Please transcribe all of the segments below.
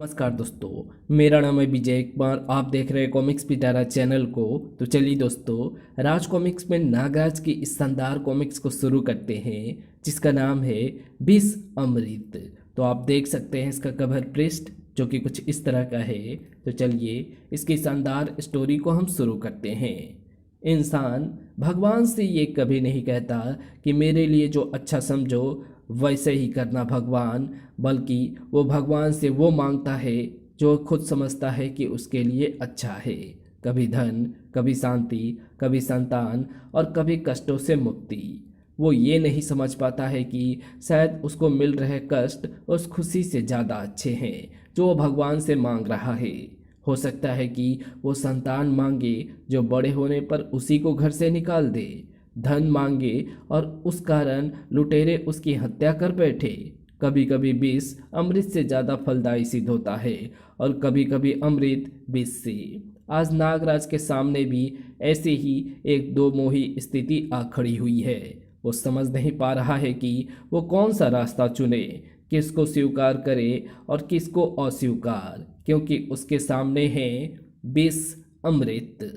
नमस्कार दोस्तों, मेरा नाम है विजय कुमार। आप देख रहे हैं कॉमिक्स पिटारा चैनल को। तो चलिए दोस्तों, राज कॉमिक्स में नागराज की इस शानदार कॉमिक्स को शुरू करते हैं, जिसका नाम है विष अमृत। तो आप देख सकते हैं इसका कवर पृष्ठ, जो कि कुछ इस तरह का है। तो चलिए इसकी शानदार स्टोरी को हम शुरू करते हैं। इंसान भगवान से ये कभी नहीं कहता कि मेरे लिए जो अच्छा समझो वैसे ही करना भगवान, बल्कि वो भगवान से वो मांगता है जो खुद समझता है कि उसके लिए अच्छा है। कभी धन, कभी शांति, कभी संतान और कभी कष्टों से मुक्ति। वो ये नहीं समझ पाता है कि शायद उसको मिल रहे कष्ट उस खुशी से ज़्यादा अच्छे हैं जो वो भगवान से मांग रहा है। हो सकता है कि वो संतान मांगे जो बड़े होने पर उसी को घर से निकाल दे, धन मांगे और उस कारण लुटेरे उसकी हत्या कर बैठे। कभी कभी विष अमृत से ज़्यादा फलदायी सिद्ध होता है और कभी कभी अमृत विष से। आज नागराज के सामने भी ऐसे ही एक दो मोही स्थिति आ खड़ी हुई है। वो समझ नहीं पा रहा है कि वो कौन सा रास्ता चुने, किसको स्वीकार करे और किसको अस्वीकार, क्योंकि उसके सामने है विष अमृत।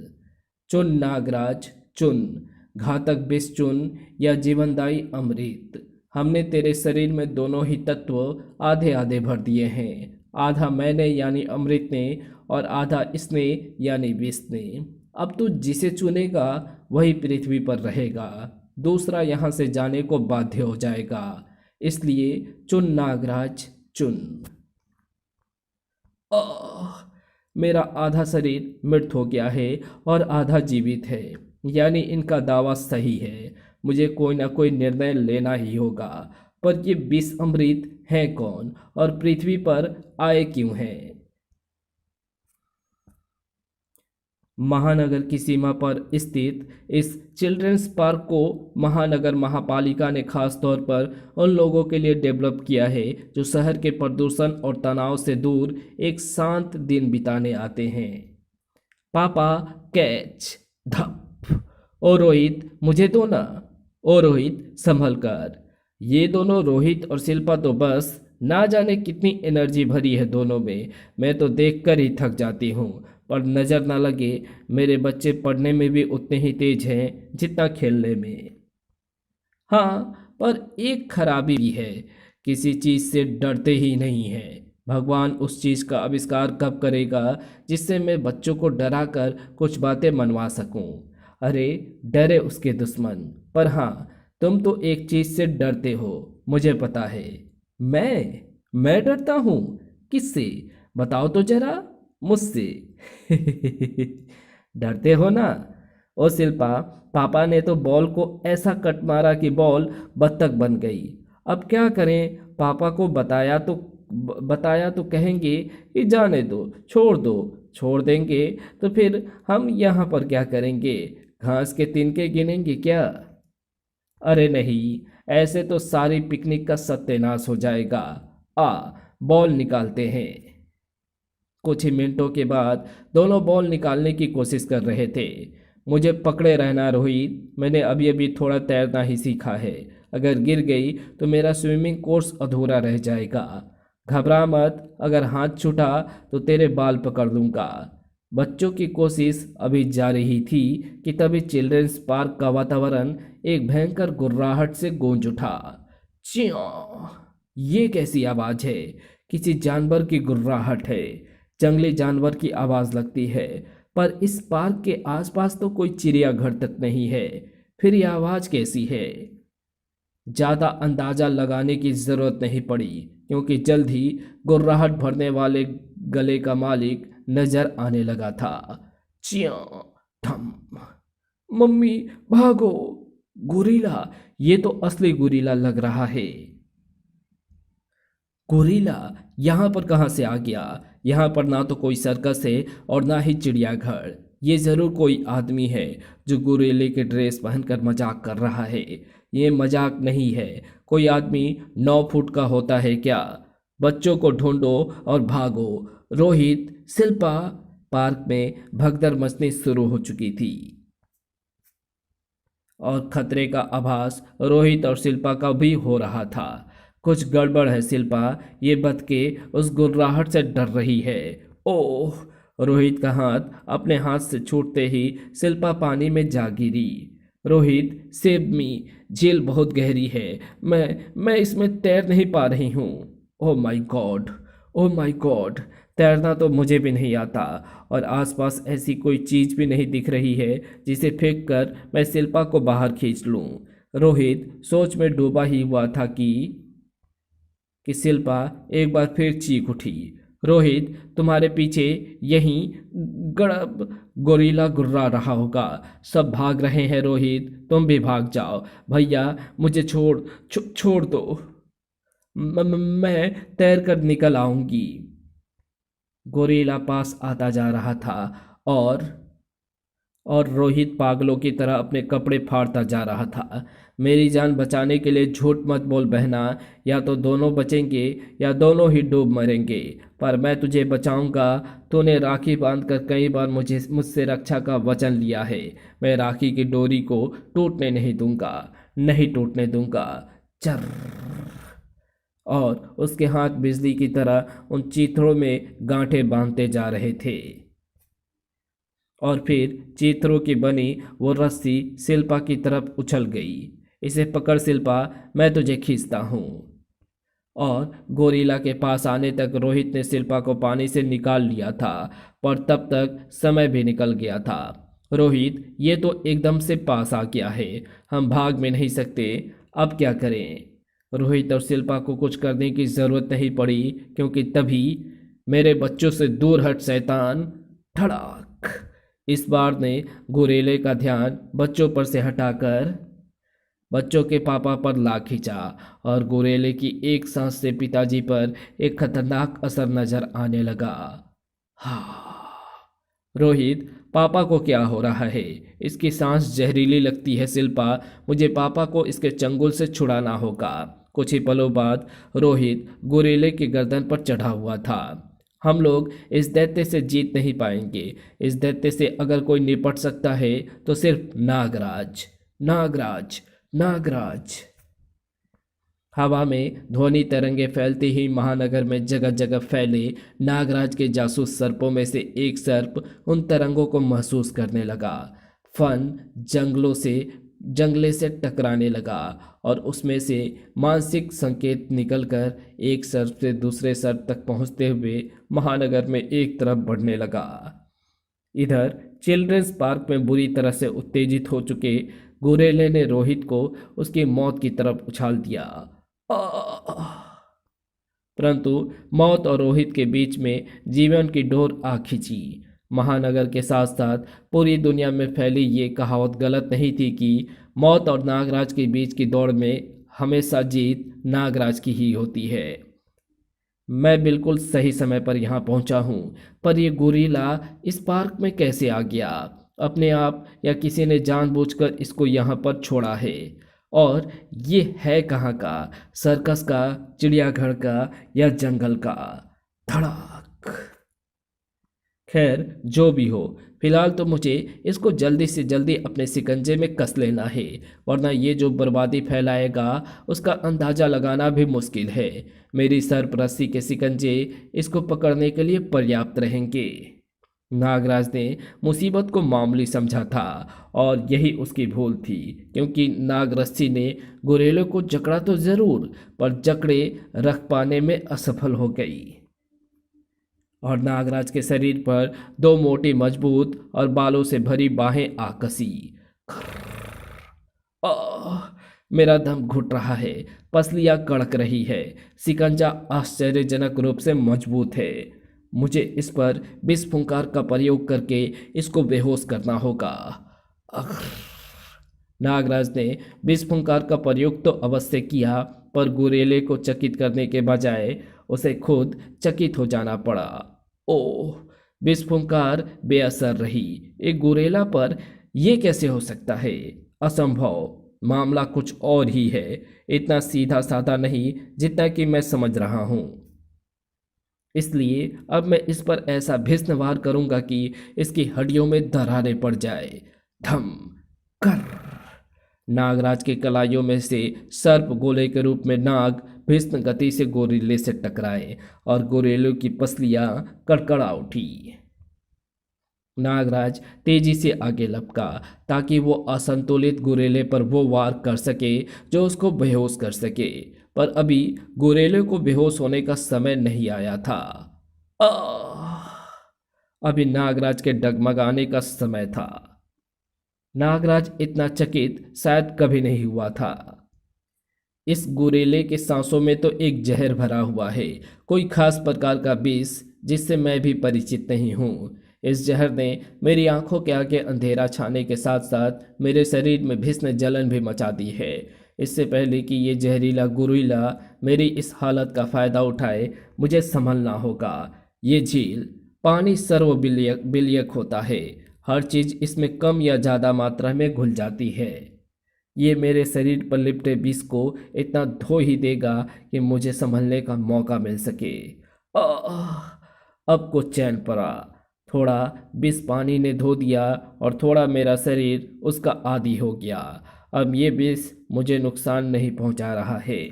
चुन नागराज चुन, घातक विष चुन या जीवनदायी अमृत। हमने तेरे शरीर में दोनों ही तत्व आधे आधे भर दिए हैं, आधा मैंने यानी अमृत ने और आधा इसने यानी विष ने। अब तू जिसे चुनेगा वही पृथ्वी पर रहेगा, दूसरा यहाँ से जाने को बाध्य हो जाएगा। इसलिए चुन नागराज चुन। आह! मेरा आधा शरीर मृत हो गया है और आधा जीवित है, यानी इनका दावा सही है। मुझे कोई ना कोई निर्णय लेना ही होगा। पर ये विष अमृत है कौन और पृथ्वी पर आए क्यों हैं? महानगर की सीमा पर स्थित इस चिल्ड्रंस पार्क को महानगर महापालिका ने खास तौर पर उन लोगों के लिए डेवलप किया है जो शहर के प्रदूषण और तनाव से दूर एक शांत दिन बिताने आते हैं। पापा कैच, धप। ओ रोहित, मुझे दो ना। ओ रोहित, संभल कर। ये दोनों रोहित और शिल्पा तो बस ना जाने कितनी एनर्जी भरी है दोनों में। मैं तो देखकर ही थक जाती हूँ। पर नज़र ना लगे, मेरे बच्चे पढ़ने में भी उतने ही तेज हैं जितना खेलने में। हाँ, पर एक खराबी भी है, किसी चीज़ से डरते ही नहीं है। भगवान उस चीज़ का आविष्कार कब करेगा जिससे मैं बच्चों को डरा कर कुछ बातें मनवा सकूं? अरे डरे उसके दुश्मन। पर हाँ, तुम तो एक चीज़ से डरते हो, मुझे पता है। मैं डरता हूँ? किससे? बताओ तो जरा। मुझसे। डरते हो ना? ओ शिल्पा, पापा ने तो बॉल को ऐसा कट मारा कि बॉल बत्तख बन गई। अब क्या करें? पापा को बताया तो कहेंगे कि जाने दो, छोड़ दो। छोड़ देंगे तो फिर हम यहाँ पर क्या करेंगे? घास के तिनके गिनेंगे क्या? अरे नहीं, ऐसे तो सारी पिकनिक का सत्यानाश हो जाएगा। आ, बॉल निकालते हैं। कुछ ही मिनटों के बाद दोनों बॉल निकालने की कोशिश कर रहे थे। मुझे पकड़े रहना रोहित, मैंने अभी अभी थोड़ा तैरना ही सीखा है। अगर गिर गई तो मेरा स्विमिंग कोर्स अधूरा रह जाएगा। घबरा मत, अगर हाथ छूटा तो तेरे बाल पकड़ लूँगा। बच्चों की कोशिश अभी जारी ही थी कि तभी चिल्ड्रंस पार्क का वातावरण एक भयंकर गुर्राहट से गूंज उठा। च्यों! ये कैसी आवाज़ है? किसी जानवर की गुर्राहट है। जंगली जानवर की आवाज़ लगती है, पर इस पार्क के आसपास तो कोई चिड़ियाघर तक नहीं है। फिर यह आवाज़ कैसी है? ज़्यादा अंदाज़ा लगाने की ज़रूरत नहीं पड़ी, क्योंकि जल्द ही गुर्राहट भरने वाले गले का मालिक नजर आने लगा था। च्यों! ठम! मम्मी, भागो! गोरिल्ला! ये तो असली गोरिल्ला लग रहा है। गोरिल्ला यहाँ पर कहाँ से आ गया? यहाँ पर ना तो कोई सर्कस है और ना ही चिड़ियाघर। ये ज़रूर कोई आदमी है जो गोरिल्ले के ड्रेस पहनकर मजाक कर रहा है। ये मजाक नहीं है। कोई आदमी 9 फुट का होता है क्या? बच्चों को ढूंढो और भागो। रोहित, शिल्पा। पार्क में भगदड़ मचनी शुरू हो चुकी थी और खतरे का आभास रोहित और शिल्पा का भी हो रहा था। कुछ गड़बड़ है शिल्पा, ये बतके उस गुर्राहट से डर रही है। ओह! रोहित का हाथ अपने हाथ से छूटते ही शिल्पा पानी में जा गिरी। रोहित, सेव मी, झील बहुत गहरी है, मैं इसमें तैर नहीं पा रही हूँ। Oh my God, oh my God, तैरना तो मुझे भी नहीं आता और आसपास ऐसी कोई चीज़ भी नहीं दिख रही है जिसे फेंक कर मैं शिल्पा को बाहर खींच लूँ। रोहित सोच में डूबा ही हुआ था कि शिल्पा एक बार फिर चीख उठी। रोहित, तुम्हारे पीछे यहीं गड़ब गोरीला गुर्रा रहा होगा। सब भाग रहे हैं रोहित, तुम भी भाग जाओ। भैया मुझे छोड़ दो। मैं तैर कर निकल आऊंगी। गोरीला पास आता जा रहा था और रोहित पागलों की तरह अपने कपड़े फाड़ता जा रहा था। मेरी जान बचाने के लिए झूठ मत बोल बहना, या तो दोनों बचेंगे या दोनों ही डूब मरेंगे, पर मैं तुझे बचाऊंगा। तूने राखी बांधकर कई बार मुझसे रक्षा का वचन लिया है। मैं राखी की डोरी को टूटने नहीं दूंगा, नहीं टूटने दूंगा। चर। और उसके हाथ बिजली की तरह उन चीथड़ों में गांठें बांधते जा रहे थे। और फिर चीथड़ों की बनी वो रस्सी शिल्पा की तरफ उछल गई। इसे पकड़ शिल्पा, मैं तुझे खींचता हूँ। और गोरीला के पास आने तक रोहित ने शिल्पा को पानी से निकाल लिया था, पर तब तक समय भी निकल गया था। रोहित, ये तो एकदम से पास आ गया है, हम भाग में नहीं सकते, अब क्या करें? रोहित और शिल्पा को कुछ करने की जरूरत नहीं पड़ी, क्योंकि तभी मेरे बच्चों से दूर हट शैतान। धड़ाक। इस बार ने गुरेले का ध्यान बच्चों पर से हटाकर बच्चों के पापा पर ला खींचा और गुरेले की एक सांस से पिताजी पर एक खतरनाक असर नजर आने लगा। हाँ। रोहित, पापा को क्या हो रहा है? इसकी सांस जहरीली लगती है शिल्पा, मुझे पापा को इसके चंगुल से छुड़ाना होगा। कुछ ही पलों बाद रोहित गुरेले की गर्दन पर चढ़ा हुआ था। हम लोग इस दैत्य से जीत नहीं पाएंगे। इस दैत्य से अगर कोई निपट सकता है तो सिर्फ नागराज। नागराज, नागराज। हवा में ध्वनि तरंगे फैलते ही महानगर में जगह जगह फैले नागराज के जासूस सर्पों में से एक सर्प उन तरंगों को महसूस करने लगा। फन जंगले से टकराने लगा और उसमें से मानसिक संकेत निकलकर एक सर्प से दूसरे सर्प तक पहुंचते हुए महानगर में एक तरफ बढ़ने लगा। इधर चिल्ड्रंस पार्क में बुरी तरह से उत्तेजित हो चुके गुरेले ने रोहित को उसकी मौत की तरफ उछाल दिया। परंतु मौत और रोहित के बीच में जीवन की डोर आ खिंची। महानगर के साथ साथ पूरी दुनिया में फैली ये कहावत गलत नहीं थी कि मौत और नागराज के बीच की दौड़ में हमेशा जीत नागराज की ही होती है। मैं बिल्कुल सही समय पर यहाँ पहुँचा हूँ, पर यह गोरीला इस पार्क में कैसे आ गया? अपने आप या किसी ने जानबूझकर इसको यहाँ पर छोड़ा है? और ये है कहाँ का? सर्कस का, चिड़ियाघर का या जंगल का? धड़ाक। खैर जो भी हो, फिलहाल तो मुझे इसको जल्दी से जल्दी अपने शिकंजे में कस लेना है, वरना ये जो बर्बादी फैलाएगा उसका अंदाजा लगाना भी मुश्किल है। मेरी सर्प रस्सी के शिकंजे इसको पकड़ने के लिए पर्याप्त रहेंगे। नागराज ने मुसीबत को मामूली समझा था और यही उसकी भूल थी, क्योंकि नाग रस्सी ने गुरेले को जकड़ा तो जरूर, पर जकड़े रख पाने में असफल हो गई और नागराज के शरीर पर दो मोटी मजबूत और बालों से भरी बाहें आ कसी। आह! मेरा दम घुट रहा है, पसलियां कड़क रही है, शिकंजा आश्चर्यजनक रूप से मजबूत है। मुझे इस पर विष फुंकार का प्रयोग करके इसको बेहोश करना होगा। अख! नागराज ने विष फुंकार का प्रयोग तो अवश्य किया, पर गुरेले को चकित करने के बजाय उसे खुद चकित हो जाना पड़ा। ओह! विष फुंकार बेअसर रही। एक गुरेला पर यह कैसे हो सकता है? असंभव। मामला कुछ और ही है, इतना सीधा साधा नहीं जितना कि मैं समझ रहा हूं। इसलिए अब मैं इस पर ऐसा भीषण वार करूंगा कि इसकी हड्डियों में दरारें पड़ जाए। धम कर। नागराज के कलाइयों में से सर्प गोले के रूप में नाग भीषण गति से गोरिल्ले से टकराए और गोरिल्लों की पसलियां कड़कड़ा उठी। नागराज तेजी से आगे लपका ताकि वो असंतुलित गोरेले पर वो वार कर सके जो उसको बेहोश कर सके, पर अभी गोरेले को बेहोश होने का समय नहीं आया था। अभी नागराज के डगमगाने का समय था। नागराज इतना चकित शायद कभी नहीं हुआ था। इस गोरेले के सांसों में तो एक जहर भरा हुआ है, कोई खास प्रकार का विष जिससे मैं भी परिचित नहीं हूँ। इस जहर ने मेरी आंखों के आगे अंधेरा छाने के साथ साथ मेरे शरीर में भीषण जलन भी मचा दी है। इससे पहले कि ये जहरीला गोरिल्ला मेरी इस हालत का फायदा उठाए, मुझे संभलना होगा। ये झील पानी सर्वविलियक विलियक होता है, हर चीज इसमें कम या ज़्यादा मात्रा में घुल जाती है। ये मेरे शरीर पर लिपटे विष को इतना धो ही देगा कि मुझे संभलने का मौका मिल सके। अब कुछ चैन पड़ा। थोड़ा विष पानी ने धो दिया और थोड़ा मेरा शरीर उसका आदी हो गया। अब ये विष मुझे नुकसान नहीं पहुंचा रहा है,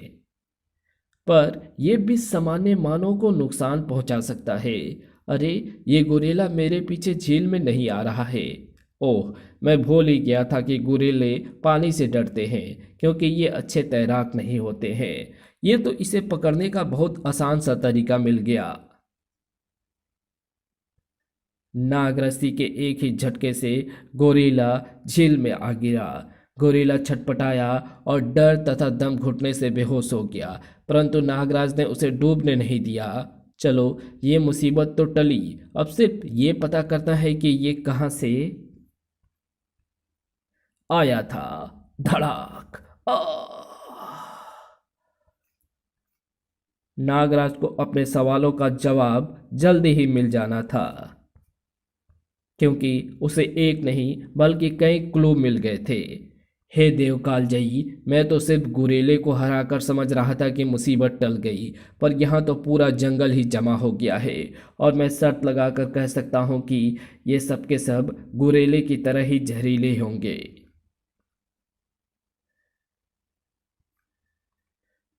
पर यह विष सामान्य मानव को नुकसान पहुंचा सकता है। अरे, ये गोरिल्ला मेरे पीछे झील में नहीं आ रहा है। ओह, मैं भूल ही गया था कि गोरिल्ले पानी से डरते हैं क्योंकि ये अच्छे तैराक नहीं होते हैं। ये तो इसे पकड़ने का बहुत आसान सा तरीका मिल गया। नागरस्सी के एक ही झटके से गोरिल्ला झील में आ गिरा। गोरिल्ला छटपटाया और डर तथा दम घुटने से बेहोश हो गया, परंतु नागराज ने उसे डूबने नहीं दिया। चलो, ये मुसीबत तो टली, अब सिर्फ ये पता करना है कि ये कहाँ से आया था। धड़ाक। नागराज को अपने सवालों का जवाब जल्दी ही मिल जाना था, क्योंकि उसे एक नहीं बल्कि कई क्लू मिल गए थे। हे देव कालजयी, मैं तो सिर्फ गुरेले को हराकर समझ रहा था कि मुसीबत टल गई, पर यहाँ तो पूरा जंगल ही जमा हो गया है और मैं शर्त लगाकर कह सकता हूँ कि ये सब के सब गुरेले की तरह ही जहरीले होंगे।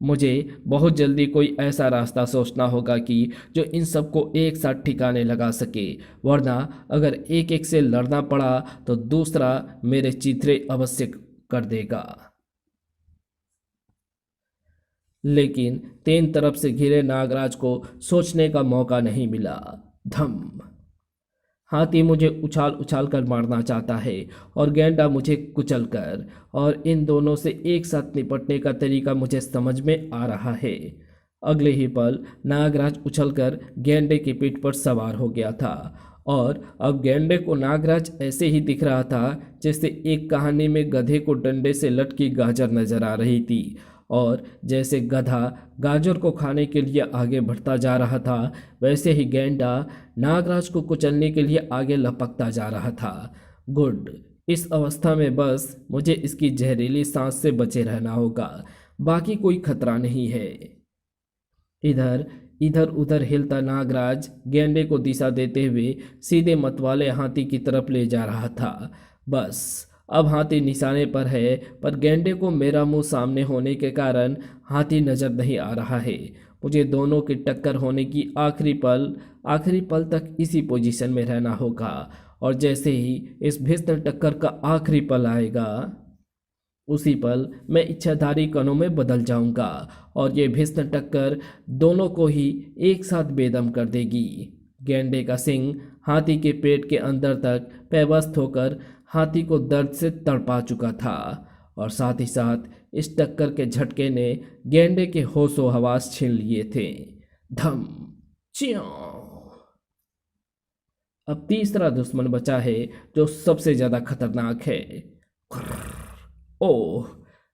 मुझे बहुत जल्दी कोई ऐसा रास्ता सोचना होगा कि जो इन सबको एक साथ ठिकाने लगा सके, वरना अगर एक एक से लड़ना पड़ा तो दूसरा मेरे चिथड़े अवश्य कर देगा। लेकिन तीन तरफ से घिरे नागराज को सोचने का मौका नहीं मिला। धम। हाथी मुझे उछाल उछाल कर मारना चाहता है और गैंडा मुझे कुचल कर, और इन दोनों से एक साथ निपटने का तरीका मुझे समझ में आ रहा है। अगले ही पल नागराज उछलकर गैंडे की पीठ पर सवार हो गया था, और अब गैंडे को नागराज ऐसे ही दिख रहा था जैसे एक कहानी में गधे को डंडे से लटकी गाजर नजर आ रही थी, और जैसे गधा गाजर को खाने के लिए आगे बढ़ता जा रहा था, वैसे ही गैंडा नागराज को कुचलने के लिए आगे लपकता जा रहा था। गुड, इस अवस्था में बस मुझे इसकी जहरीली सांस से बचे रहना होगा, बाकी कोई खतरा नहीं है। इधर इधर उधर हिलता नागराज गेंडे को दिशा देते हुए सीधे मतवाले हाथी की तरफ ले जा रहा था। बस अब हाथी निशाने पर है, पर गेंडे को मेरा मुंह सामने होने के कारण हाथी नजर नहीं आ रहा है। मुझे दोनों की टक्कर होने की आखिरी पल तक इसी पोजीशन में रहना होगा, और जैसे ही इस भीषण टक्कर का आखिरी पल आएगा, उसी पल मैं इच्छाधारी कणों में बदल जाऊंगा और ये भीषण टक्कर दोनों को ही एक साथ बेदम कर देगी। गेंडे का सिंग हाथी के पेट के अंदर तक पैवस्त होकर हाथी को दर्द से तड़पा चुका था, और साथ ही साथ इस टक्कर के झटके ने गेंडे के होशो हवास छीन लिए थे। धम च्यों। अब तीसरा दुश्मन बचा है जो सबसे ज्यादा खतरनाक है। ओह,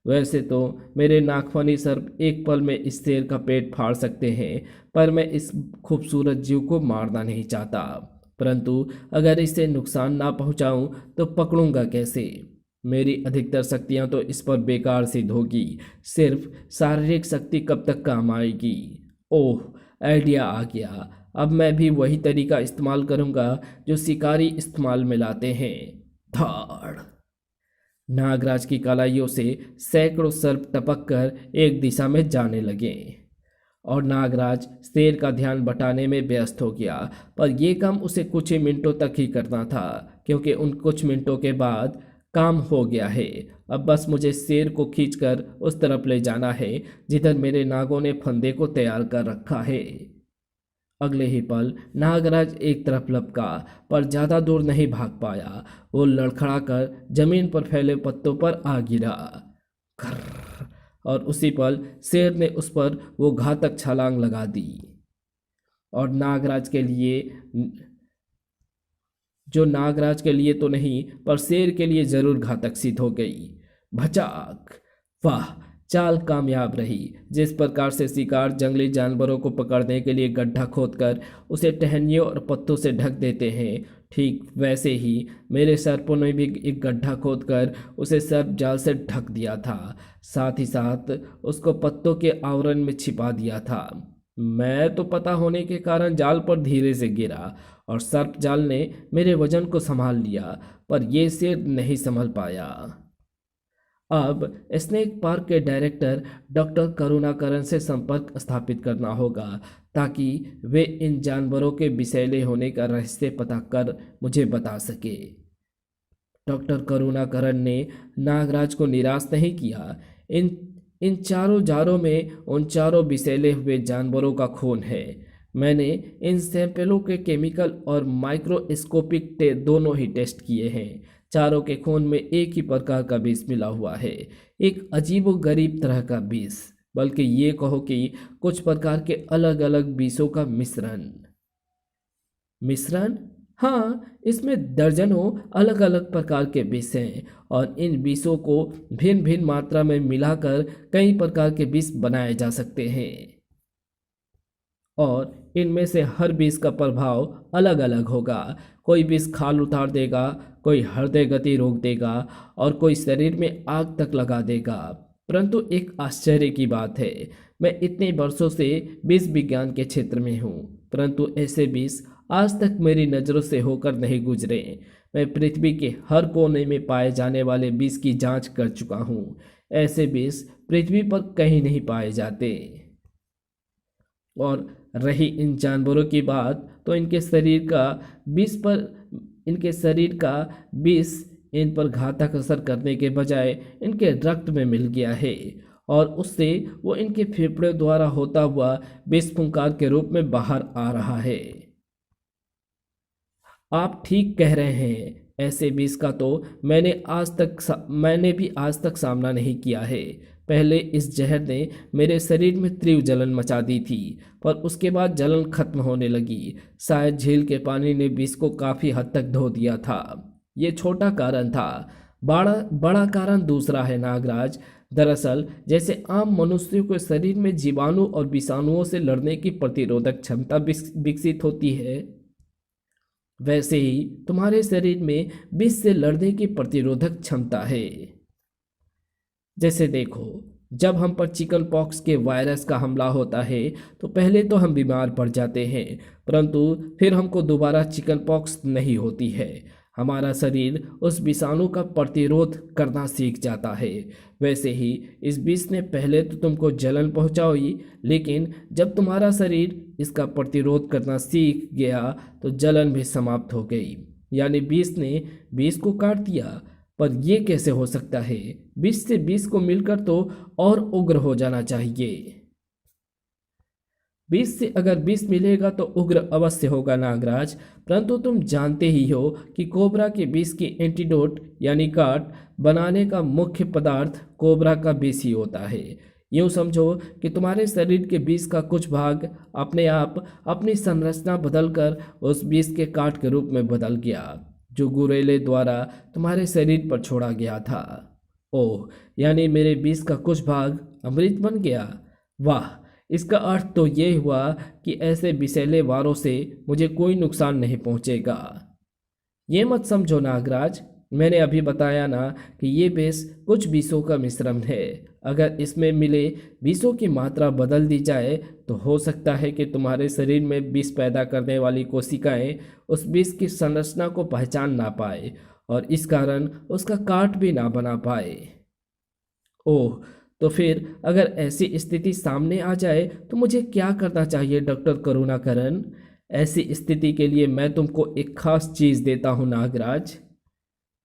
वैसे तो मेरे नागफनी सर्प एक पल में इस शेर का पेट फाड़ सकते हैं, पर मैं इस खूबसूरत जीव को मारना नहीं चाहता। परंतु अगर इसे नुकसान ना पहुंचाऊं तो पकड़ूंगा कैसे? मेरी अधिकतर शक्तियां तो इस पर बेकार सिद्ध होगी। सिर्फ शारीरिक शक्ति कब तक काम आएगी? ओह, आइडिया आ गया। अब मैं भी वही तरीका इस्तेमाल करूंगा जो शिकारी इस्तेमाल में लाते हैं। धाड़। नागराज की कलाइयों से सैकड़ों सर्प टपक कर एक दिशा में जाने लगे और नागराज शेर का ध्यान बटाने में व्यस्त हो गया। पर यह काम उसे कुछ ही मिनटों तक ही करना था, क्योंकि उन कुछ मिनटों के बाद काम हो गया है। अब बस मुझे शेर को खींचकर उस तरफ ले जाना है जिधर मेरे नागों ने फंदे को तैयार कर रखा है। अगले ही पल नागराज एक तरफ लपका, पर ज्यादा दूर नहीं भाग पाया। वो लड़खड़ाकर जमीन पर फैले पत्तों पर आ गिरा। खर्र, और उसी पल शेर ने उस पर वो घातक छलांग लगा दी और नागराज के लिए, जो नागराज के लिए तो नहीं पर शेर के लिए जरूर घातक सिद्ध हो गई। भचाक! वाह, चाल कामयाब रही। जिस प्रकार से शिकार जंगली जानवरों को पकड़ने के लिए गड्ढा खोदकर उसे टहनियों और पत्तों से ढक देते हैं, ठीक वैसे ही मेरे सर्पों ने भी एक गड्ढा खोदकर उसे सर्प जाल से ढक दिया था। साथ ही साथ उसको पत्तों के आवरण में छिपा दिया था। मैं तो पता होने के कारण जाल पर धीरे से गिरा और सर्प जाल ने मेरे वजन को संभाल लिया, पर यह शेर नहीं संभल पाया। अब स्नेक पार्क के डायरेक्टर डॉक्टर करुणाकरन से संपर्क स्थापित करना होगा, ताकि वे इन जानवरों के विषैले होने का रहस्य पता कर मुझे बता सके। डॉक्टर करुणाकरन ने नागराज को निराश नहीं किया। इन इन चारों जारों में उन चारों विषैले हुए जानवरों का खून है। मैंने इन सैंपलों के केमिकल और माइक्रोस्कोपिक दोनों ही टेस्ट किए हैं। चारों के खून में एक ही प्रकार का विष मिला हुआ है, एक अजीबोगरीब तरह का विष, बल्कि ये कहो कि कुछ प्रकार के अलग अलग विषों का मिश्रण। मिश्रण? हाँ, इसमें दर्जनों अलग अलग प्रकार के विष हैं और इन विषों को भिन्न भिन्न मात्रा में मिलाकर कई प्रकार के विष बनाए जा सकते हैं और इनमें से हर विष का प्रभाव अलग अलग होगा। कोई विष खाल उतार देगा, कोई हृदय गति रोक देगा और कोई शरीर में आग तक लगा देगा। परंतु एक आश्चर्य की बात है, मैं इतने वर्षों से विष विज्ञान के क्षेत्र में हूँ, परंतु ऐसे विष आज तक मेरी नज़रों से होकर नहीं गुजरे। मैं पृथ्वी के हर कोने में पाए जाने वाले विष की जांच कर चुका हूँ। ऐसे विष पृथ्वी पर कहीं नहीं पाए जाते। और रही इन जानवरों की बात, तो इनके शरीर का विष इन पर घातक असर करने के बजाय इनके रक्त में मिल गया है और उससे वो इनके फेफड़ों द्वारा होता हुआ विष फुंकार के रूप में बाहर आ रहा है। आप ठीक कह रहे हैं, ऐसे विष का तो मैंने भी आज तक सामना नहीं किया है। पहले इस जहर ने मेरे शरीर में तीव्र जलन मचा दी थी, पर उसके बाद जलन खत्म होने लगी। शायद झील के पानी ने विष को काफ़ी हद तक धो दिया था। ये छोटा कारण था, बड़ा कारण दूसरा है नागराज। दरअसल जैसे आम मनुष्यों के शरीर में जीवाणु और विषाणुओं से लड़ने की प्रतिरोधक क्षमता विकसित होती है, वैसे ही तुम्हारे शरीर में विष से लड़ने की प्रतिरोधक क्षमता है। जैसे देखो, जब हम पर चिकन पॉक्स के वायरस का हमला होता है तो पहले तो हम बीमार पड़ जाते हैं, परंतु फिर हमको दोबारा चिकन पॉक्स नहीं होती है। हमारा शरीर उस विषाणु का प्रतिरोध करना सीख जाता है। वैसे ही इस विष ने पहले तो तुमको जलन पहुंचाई, लेकिन जब तुम्हारा शरीर इसका प्रतिरोध करना सीख गया तो जलन भी समाप्त हो गई। यानी विष ने विष को काट दिया। पर यह कैसे हो सकता है? विष से विष को मिलकर तो और उग्र हो जाना चाहिए। विष से अगर विष मिलेगा तो उग्र अवश्य होगा नागराज, परंतु तुम जानते ही हो कि कोबरा के विष की एंटीडोट यानी काट बनाने का मुख्य पदार्थ कोबरा का विष ही होता है। यूँ समझो कि तुम्हारे शरीर के विष का कुछ भाग अपने आप अपनी संरचना बदलकर उस विष के काट के रूप में बदल गया, जो गुरेले द्वारा तुम्हारे शरीर पर छोड़ा गया था। ओह, यानी मेरे विष का कुछ भाग अमृत बन गया। वाह, इसका अर्थ तो ये हुआ कि ऐसे विषैले वारों से मुझे कोई नुकसान नहीं पहुंचेगा। ये मत समझो नागराज, मैंने अभी बताया ना कि ये विष कुछ विषों का मिश्रण है। अगर इसमें मिले विषों की मात्रा बदल दी जाए तो हो सकता है कि तुम्हारे शरीर में विष पैदा करने वाली कोशिकाएं उस विष की संरचना को पहचान ना पाए और इस कारण उसका कार्ड भी ना बना पाए। ओह, तो फिर अगर ऐसी स्थिति सामने आ जाए तो मुझे क्या करना चाहिए डॉक्टर करुणाकरन? ऐसी स्थिति के लिए मैं तुमको एक खास चीज देता हूँ नागराज।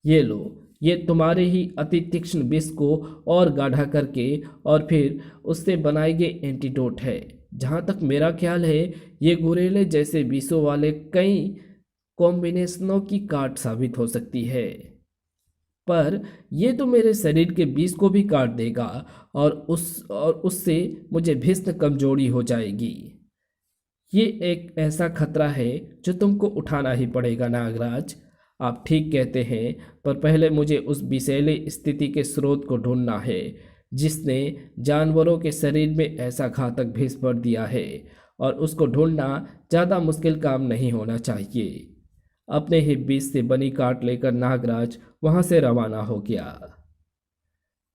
ये लो, ये तुम्हारे ही अति तीक्ष्ण विष को और गाढ़ा करके और फिर उससे बनाई गई एंटीडोट है। जहाँ तक मेरा ख्याल है, ये गुरेले जैसे विषों वाले कई कॉम्बिनेशनों की काट साबित हो सकती है। पर ये तो मेरे शरीर के विष को भी काट देगा और उससे मुझे भीषण कमजोरी हो जाएगी। ये एक ऐसा खतरा है जो तुमको उठाना ही पड़ेगा नागराज। आप ठीक कहते हैं, पर पहले मुझे उस विषैली स्थिति के स्रोत को ढूंढना है जिसने जानवरों के शरीर में ऐसा घातक विष भर दिया है, और उसको ढूंढना ज़्यादा मुश्किल काम नहीं होना चाहिए। अपने ही विष से बनी काट लेकर नागराज वहां से रवाना हो गया।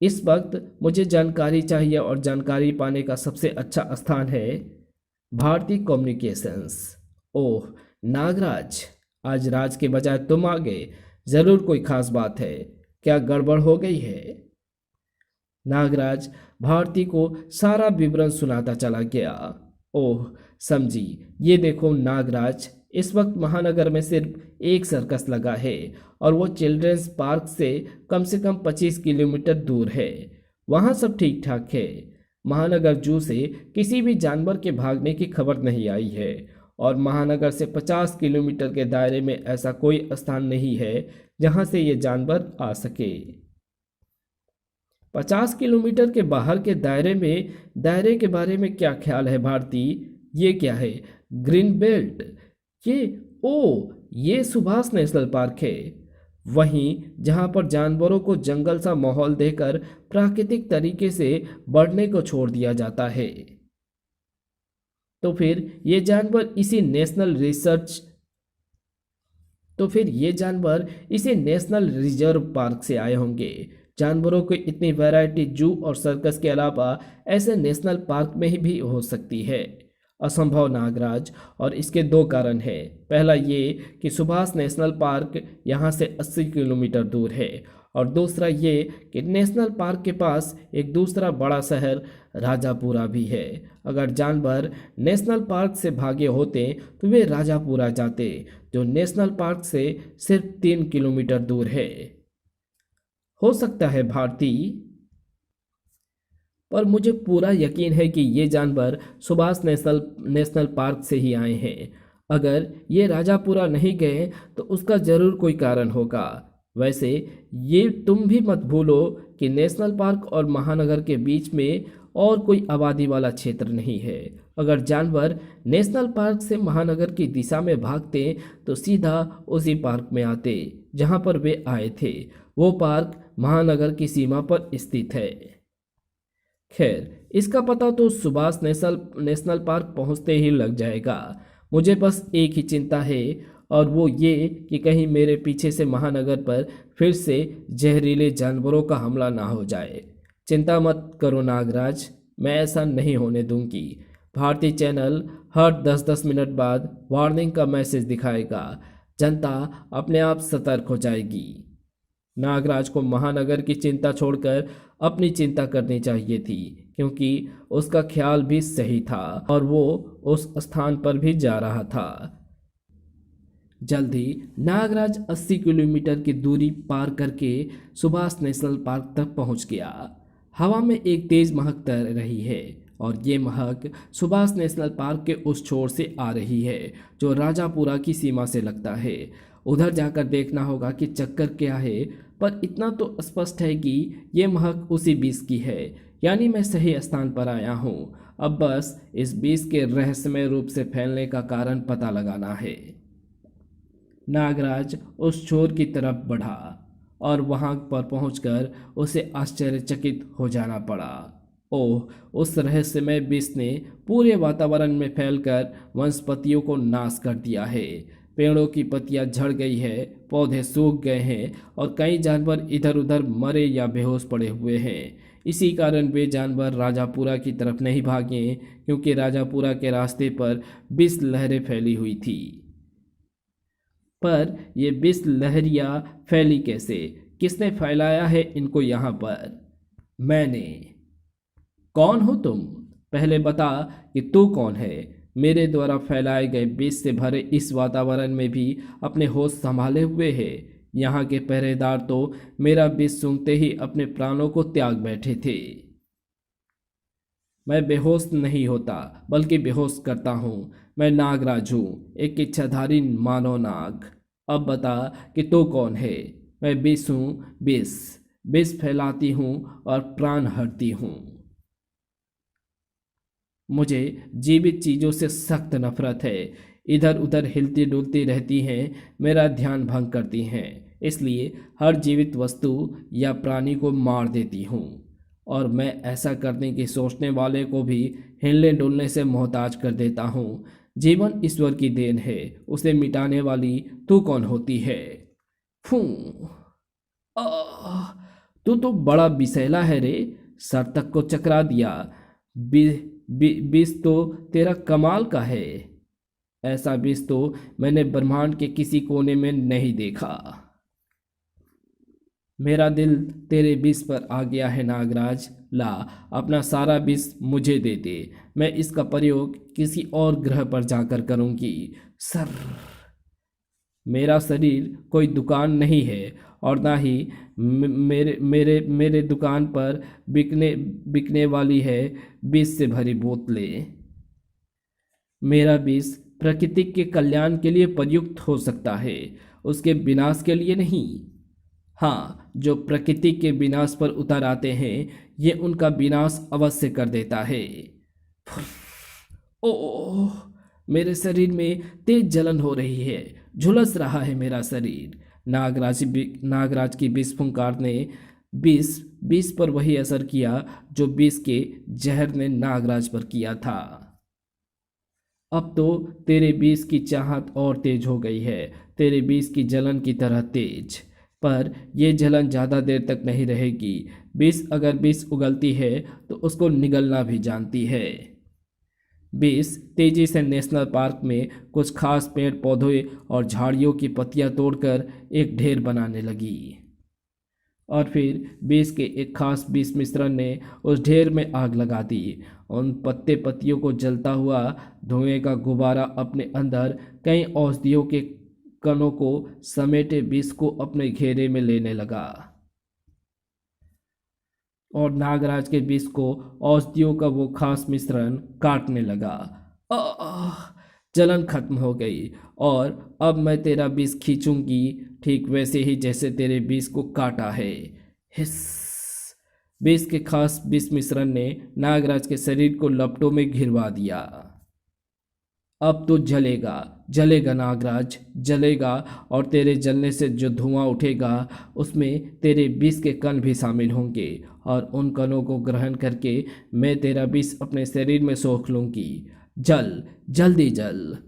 इस वक्त मुझे जानकारी चाहिए और जानकारी पाने का सबसे अच्छा स्थान है भारतीय कम्युनिकेशंस। ओह नागराज, आज राज के बजाय तुम आ गए। जरूर कोई खास बात है। क्या गड़बड़ हो गई है? नागराज भारती को सारा विवरण सुनाता चला गया। ओह समझी। ये देखो नागराज, इस वक्त महानगर में सिर्फ एक सर्कस लगा है और वो चिल्ड्रंस पार्क से कम 25 किलोमीटर दूर है। वहाँ सब ठीक ठाक है। महानगर जू से किसी भी जानवर के भागने की खबर नहीं आई है, और महानगर से 50 किलोमीटर के दायरे में ऐसा कोई स्थान नहीं है जहाँ से ये जानवर आ सके। 50 किलोमीटर के बाहर के दायरे के बारे में क्या ख्याल है भारती? ये क्या है? Green belt? ये ओ, ये सुभाष नेशनल पार्क है। वहीं जहां पर जानवरों को जंगल सा माहौल देकर प्राकृतिक तरीके से बढ़ने को छोड़ दिया जाता है। तो फिर ये जानवर इसी नेशनल रिजर्व पार्क से आए होंगे। जानवरों की इतनी वैरायटी जू और सर्कस के अलावा ऐसे नेशनल पार्क में ही भी हो सकती है। असंभव नागराज, और इसके दो कारण हैं। पहला ये कि सुभाष नेशनल पार्क यहाँ से 80 किलोमीटर दूर है, और दूसरा ये कि नेशनल पार्क के पास एक दूसरा बड़ा शहर राजापुरा भी है। अगर जानवर नेशनल पार्क से भागे होते तो वे राजापुरा जाते, जो नेशनल पार्क से सिर्फ 3 किलोमीटर दूर है। हो सकता है भारती, पर मुझे पूरा यकीन है कि ये जानवर सुभाष नेशनल पार्क से ही आए हैं। अगर ये राजापुरा नहीं गए तो उसका ज़रूर कोई कारण होगा। वैसे ये तुम भी मत भूलो कि नेशनल पार्क और महानगर के बीच में और कोई आबादी वाला क्षेत्र नहीं है। अगर जानवर नेशनल पार्क से महानगर की दिशा में भागते तो सीधा उसी पार्क में आते जहाँ पर वे आए थे। वो पार्क महानगर की सीमा पर स्थित है। खैर, इसका पता तो सुभाष नेशनल पार्क पहुंचते ही लग जाएगा। मुझे बस एक ही चिंता है, और वो ये कि कहीं मेरे पीछे से महानगर पर फिर से जहरीले जानवरों का हमला ना हो जाए। चिंता मत करो नागराज, मैं ऐसा नहीं होने दूंगी। भारतीय चैनल हर 10-10 मिनट बाद वार्निंग का मैसेज दिखाएगा। जनता अपने आप सतर्क हो जाएगी। नागराज को महानगर की चिंता छोड़कर अपनी चिंता करनी चाहिए थी, क्योंकि उसका ख्याल भी सही था और वो उस स्थान पर भी जा रहा था। जल्द ही नागराज 80 किलोमीटर की दूरी पार करके सुभाष नेशनल पार्क तक पहुंच गया। हवा में एक तेज महक तैर रही है, और ये महक सुभाष नेशनल पार्क के उस छोर से आ रही है जो राजापुरा की सीमा से लगता है। उधर जाकर देखना होगा कि चक्कर क्या है, पर इतना तो स्पष्ट है कि ये महक उसी बीज की है, यानी मैं सही स्थान पर आया हूँ। अब बस इस बीज के रहस्यमय रूप से फैलने का कारण पता लगाना है। नागराज उस छोर की तरफ बढ़ा, और वहां पर पहुंचकर उसे आश्चर्यचकित हो जाना पड़ा। ओह, उस रहस्यमय विष ने पूरे वातावरण में फैलकर वनस्पतियों को नाश कर दिया है। पेड़ों की पत्तियां झड़ गई है, पौधे सूख गए हैं, और कई जानवर इधर उधर मरे या बेहोश पड़े हुए हैं। इसी कारण वे जानवर राजापुरा की तरफ नहीं भागे, क्योंकि राजापुरा के रास्ते पर विष लहरें फैली हुई थी। पर ये विष लहरियाँ फैली कैसे? किसने फैलाया है इनको यहाँ पर? मैंने। कौन हो तुम? पहले बता कि तू कौन है? मेरे द्वारा फैलाए गए विष से भरे इस वातावरण में भी अपने होश संभाले हुए है। यहाँ के पहरेदार तो मेरा विष सूंघते ही अपने प्राणों को त्याग बैठे थे। मैं बेहोश नहीं होता, बल्कि बेहोश करता हूँ। मैं नागराज हूँ, एक इच्छाधारी मानव नाग। अब बता कि तू कौन है? मैं विष हूँ, विष। विष फैलाती हूँ और प्राण हरती हूँ। मुझे जीवित चीज़ों से सख्त नफरत है। इधर उधर हिलती डुलती रहती हैं, मेरा ध्यान भंग करती हैं। इसलिए हर जीवित वस्तु या प्राणी को मार देती हूँ। और मैं ऐसा करने की सोचने वाले को भी हिलने डुलने से मोहताज कर देता हूँ। जीवन ईश्वर की देन है, उसे मिटाने वाली तू कौन होती है? फू। आह, तू तो बड़ा बिसेला है रे। सर तक को चकरा दिया। विष तो तेरा कमाल का है। ऐसा विष तो मैंने ब्रह्मांड के किसी कोने में नहीं देखा। मेरा दिल तेरे विष पर आ गया है नागराज। ला, अपना सारा विष मुझे दे दे। मैं इसका प्रयोग किसी और ग्रह पर जाकर करूंगी। सर। मेरा शरीर कोई दुकान नहीं है, और ना ही मेरे मेरे मेरे दुकान पर बिकने बिकने वाली है विष से भरी बोतलें। मेरा विष प्रकृति के कल्याण के लिए प्रयुक्त हो सकता है, उसके विनाश के लिए नहीं। हाँ, जो प्रकृति के विनाश पर उतर आते हैं, ये उनका विनाश अवश्य कर देता है। ओह, मेरे शरीर में तेज जलन हो रही है, झुलस रहा है मेरा शरीर। नागराज की विष फुंकार ने विष विष पर वही असर किया जो विष के जहर ने नागराज पर किया था। अब तो तेरे विष की चाहत और तेज हो गई है, तेरे विष की जलन की तरह तेज। पर यह जलन ज़्यादा देर तक नहीं रहेगी। विष अगर विष उगलती है तो उसको निगलना भी जानती है। विष तेजी से नेशनल पार्क में कुछ खास पेड़ पौधे और झाड़ियों की पत्तियां तोड़कर एक ढेर बनाने लगी। और फिर विष के एक खास विष मिश्रण ने उस ढेर में आग लगा दी। उन पत्ते पत्तियों को जलता हुआ धुएं का गुब्बारा अपने अंदर कई औषधियों के कणों को समेटे विष को अपने घेरे में लेने लगा। और नागराज के विष को औषधियों का वो खास मिश्रण काटने लगा। आह, जलन खत्म हो गई, और अब मैं तेरा विष खींचूंगी, ठीक वैसे ही जैसे तेरे विष को काटा है। हिस। विष के खास विष मिश्रण ने नागराज के शरीर को लपटों में घिरवा दिया। अब तो जलेगा, जलेगा नागराज, जलेगा। और तेरे जलने से जो धुआं उठेगा उसमें तेरे विष के कण भी शामिल होंगे, और उन कणों को ग्रहण करके मैं तेरा विष अपने शरीर में सोख लूंगी। जल, जल्दी जल।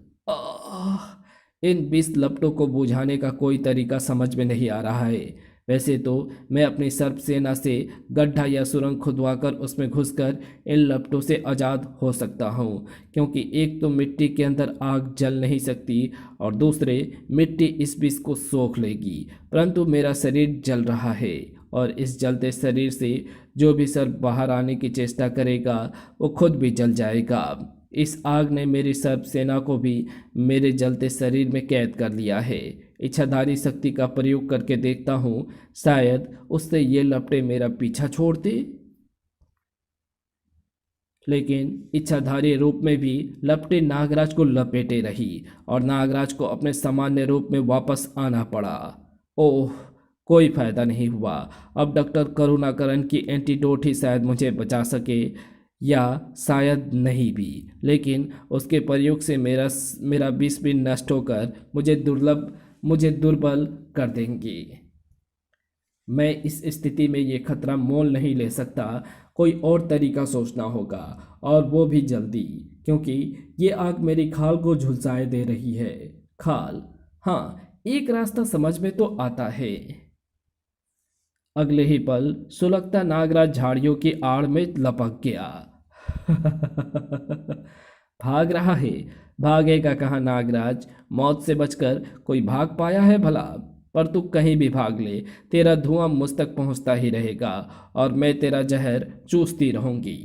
इन विष लपटों को बुझाने का कोई तरीका समझ में नहीं आ रहा है। वैसे तो मैं अपनी सर्प सेना से गड्ढा या सुरंग खुदवाकर उसमें घुसकर इन लपटों से आज़ाद हो सकता हूँ, क्योंकि एक तो मिट्टी के अंदर आग जल नहीं सकती, और दूसरे मिट्टी इस विष को सोख लेगी। परंतु मेरा शरीर जल रहा है, और इस जलते शरीर से जो भी सर्प बाहर आने की चेष्टा करेगा वो खुद भी जल जाएगा। इस आग ने मेरी सर्प सेना को भी मेरे जलते शरीर में कैद कर लिया है। इच्छाधारी शक्ति का प्रयोग करके देखता हूँ, शायद उससे ये लपटें मेरा पीछा छोड़ दे। लेकिन इच्छाधारी रूप में भी लपटें नागराज को लपेटे रही, और नागराज को अपने सामान्य रूप में वापस आना पड़ा। ओह, कोई फायदा नहीं हुआ। अब डॉक्टर करुणाकरण की एंटीडोट ही शायद मुझे बचा सके, या शायद नहीं भी। लेकिन उसके प्रयोग से मेरा विष भी नष्ट होकर मुझे दुर्बल कर देंगी। मैं इस स्थिति में ये खतरा मोल नहीं ले सकता। कोई और तरीका सोचना होगा, और वो भी जल्दी, क्योंकि ये आग मेरी खाल को झुलसाए दे रही है। खाल। हाँ, एक रास्ता समझ में तो आता है। अगले ही पल सुलगता नागराज झाड़ियों की आड़ में लपक गया। भाग रहा है? भागेगा कहाँ नागराज? मौत से बचकर कोई भाग पाया है भला? पर तू कहीं भी भाग ले, तेरा धुआं मुझ तक पहुंचता ही रहेगा और मैं तेरा जहर चूसती रहूंगी।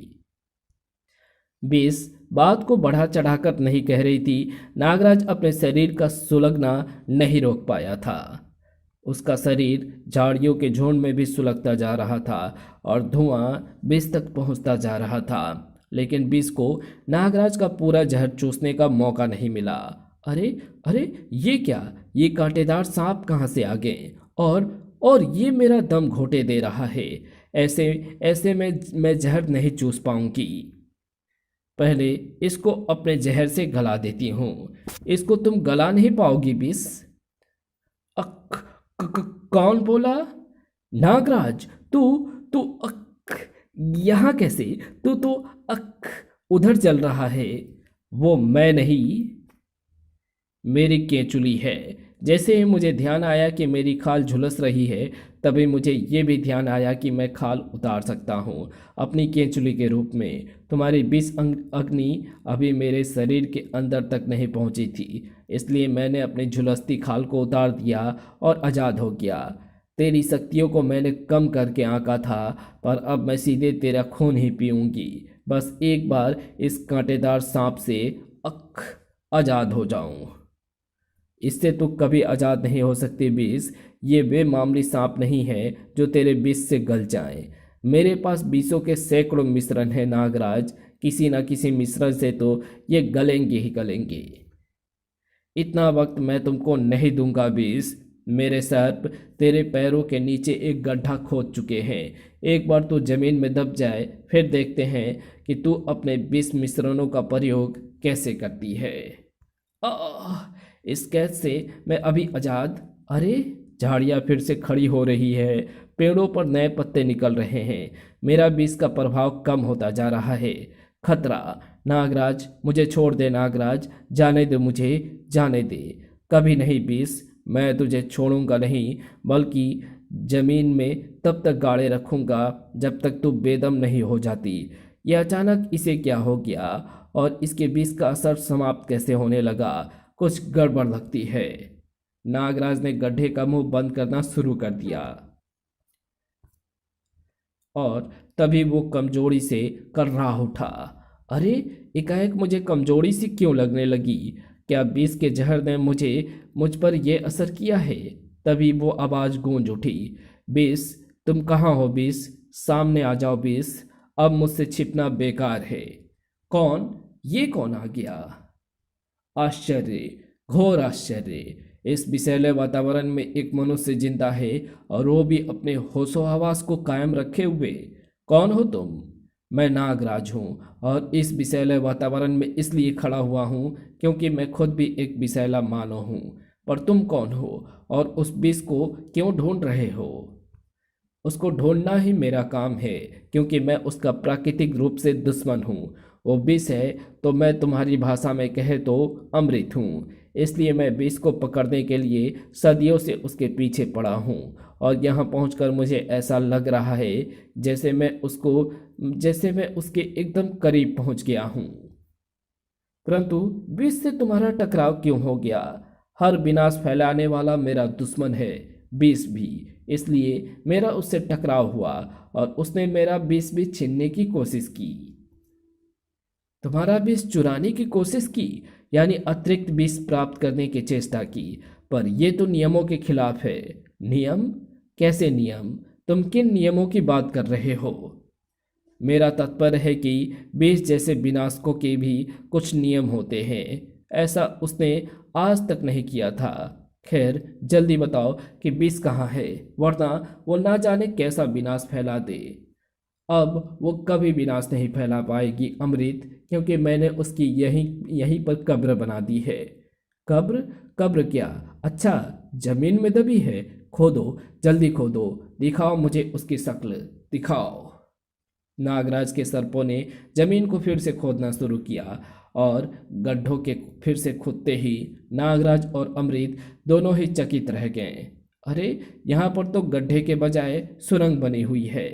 बीस बात को बढ़ा चढ़ाकर नहीं कह रही थी। नागराज अपने शरीर का सुलगना नहीं रोक पाया था। उसका शरीर झाड़ियों के झुंड में भी सुलगता जा रहा था और धुआं बीस तक पहुंचता जा रहा था, लेकिन बीस को नागराज का पूरा जहर चूसने का मौका नहीं मिला। अरे अरे, ये क्या? ये कांटेदार सांप कहाँ से आ गए? और ये मेरा दम घोटे दे रहा है। ऐसे ऐसे में मैं जहर नहीं चूस पाऊंगी। पहले इसको अपने जहर से गला देती हूँ। इसको तुम गला नहीं पाओगी बीस। अक कौन बोला? नागराज, तू तू अक यहाँ कैसे? तू तो अक उधर चल रहा है। वो मैं नहीं, मेरी केंचुली है। जैसे ही मुझे ध्यान आया कि मेरी खाल झुलस रही है, तभी मुझे ये भी ध्यान आया कि मैं खाल उतार सकता हूँ अपनी केंचुली के रूप में। तुम्हारी विष अग्नि अभी मेरे शरीर के अंदर तक नहीं पहुँची थी, इसलिए मैंने अपनी झुलसती खाल को उतार दिया और आज़ाद हो गया। तेरी शक्तियों को मैंने कम करके आंका था, पर अब मैं सीधे तेरा खून ही पीऊँगी। बस एक बार इस कांटेदार सांप से अख आज़ाद हो जाऊं। इससे तू कभी आज़ाद नहीं हो सकती बीस। ये वे मामूली सांप नहीं है जो तेरे विष से गल जाएं। मेरे पास विषों के सैकड़ों मिश्रण हैं नागराज। किसी न किसी मिश्रण से तो ये गलेंगे ही गलेंगे। इतना वक्त मैं तुमको नहीं दूंगा बीस। मेरे सर्प तेरे पैरों के नीचे एक गड्ढा खोद चुके हैं। एक बार तू जमीन में दब जाए, फिर देखते हैं कि तू अपने विष मिश्रणों का प्रयोग कैसे करती है। इस कैद से मैं अभी आजाद। अरे, झाड़ियाँ फिर से खड़ी हो रही है, पेड़ों पर नए पत्ते निकल रहे हैं। मेरा विष का प्रभाव कम होता जा रहा है। खतरा। नागराज, मुझे छोड़ दे नागराज, जाने दे मुझे, जाने दे। कभी नहीं बीस, मैं तुझे छोड़ूंगा नहीं, बल्कि जमीन में तब तक गाड़े रखूंगा जब तक तू बेदम नहीं हो जाती। यह अचानक इसे क्या हो गया और इसके विष का असर समाप्त कैसे होने लगा? कुछ गड़बड़ लगती है। नागराज ने गड्ढे का मुंह बंद करना शुरू कर दिया और तभी वो कमजोरी से कर्राह उठा। अरे, एकाएक मुझे कमजोरी सी क्यों लगने लगी? क्या विष के जहर ने मुझ पर यह असर किया है? तभी वो आवाज गूंज उठी। विष, तुम कहाँ हो विष? सामने आ जाओ विष, अब मुझसे छिपना बेकार है। कौन? ये कौन आ गया? आश्चर्य, घोर आश्चर्य। इस विषैले वातावरण में एक मनुष्य जिंदा है और वो भी अपने होशो हवास को कायम रखे हुए। कौन हो तुम? मैं नागराज हूँ और इस विषैले वातावरण में इसलिए खड़ा हुआ हूँ क्योंकि मैं खुद भी एक विषैला मानव हूँ। पर तुम कौन हो और उस विष को क्यों ढूंढ रहे हो? उसको ढूंढना ही मेरा काम है, क्योंकि मैं उसका प्राकृतिक रूप से दुश्मन हूँ। वो विष है तो मैं तुम्हारी भाषा में कहे तो अमृत हूँ। इसलिए मैं विष को पकड़ने के लिए सदियों से उसके पीछे पड़ा हूँ और यहाँ पहुँचकर मुझे ऐसा लग रहा है जैसे मैं उसके एकदम करीब पहुँच गया हूँ। परंतु विष से तुम्हारा टकराव क्यों हो गया? हर विनाश फैलाने वाला मेरा दुश्मन है विष भी, इसलिए मेरा उससे टकराव हुआ और उसने मेरा विष भी छीनने की कोशिश की। तुम्हारा विष चुराने की कोशिश की, यानी अतिरिक्त विष प्राप्त करने की चेष्टा की, पर यह तो नियमों के खिलाफ है। नियम? कैसे नियम? तुम किन नियमों की बात कर रहे हो? मेरा तात्पर्य है कि विष जैसे विनाशकों के भी कुछ नियम होते हैं। ऐसा उसने आज तक नहीं किया था। खैर, जल्दी बताओ कि विष कहाँ है, वरना वो ना जाने कैसा विनाश फैला दे। अब वो कभी विनाश नहीं फैला पाएगी अमृत, क्योंकि मैंने उसकी यहीं यहीं पर कब्र बना दी है। कब्र? कब्र क्या? अच्छा, जमीन में दबी है? खोदो, जल्दी खोदो, दिखाओ मुझे उसकी शक्ल, दिखाओ। नागराज के सर्पों ने जमीन को फिर से खोदना शुरू किया और गड्ढों के फिर से खुदते ही नागराज और अमृत दोनों ही चकित रह गए। अरे, यहाँ पर तो गड्ढे के बजाय सुरंग बनी हुई है।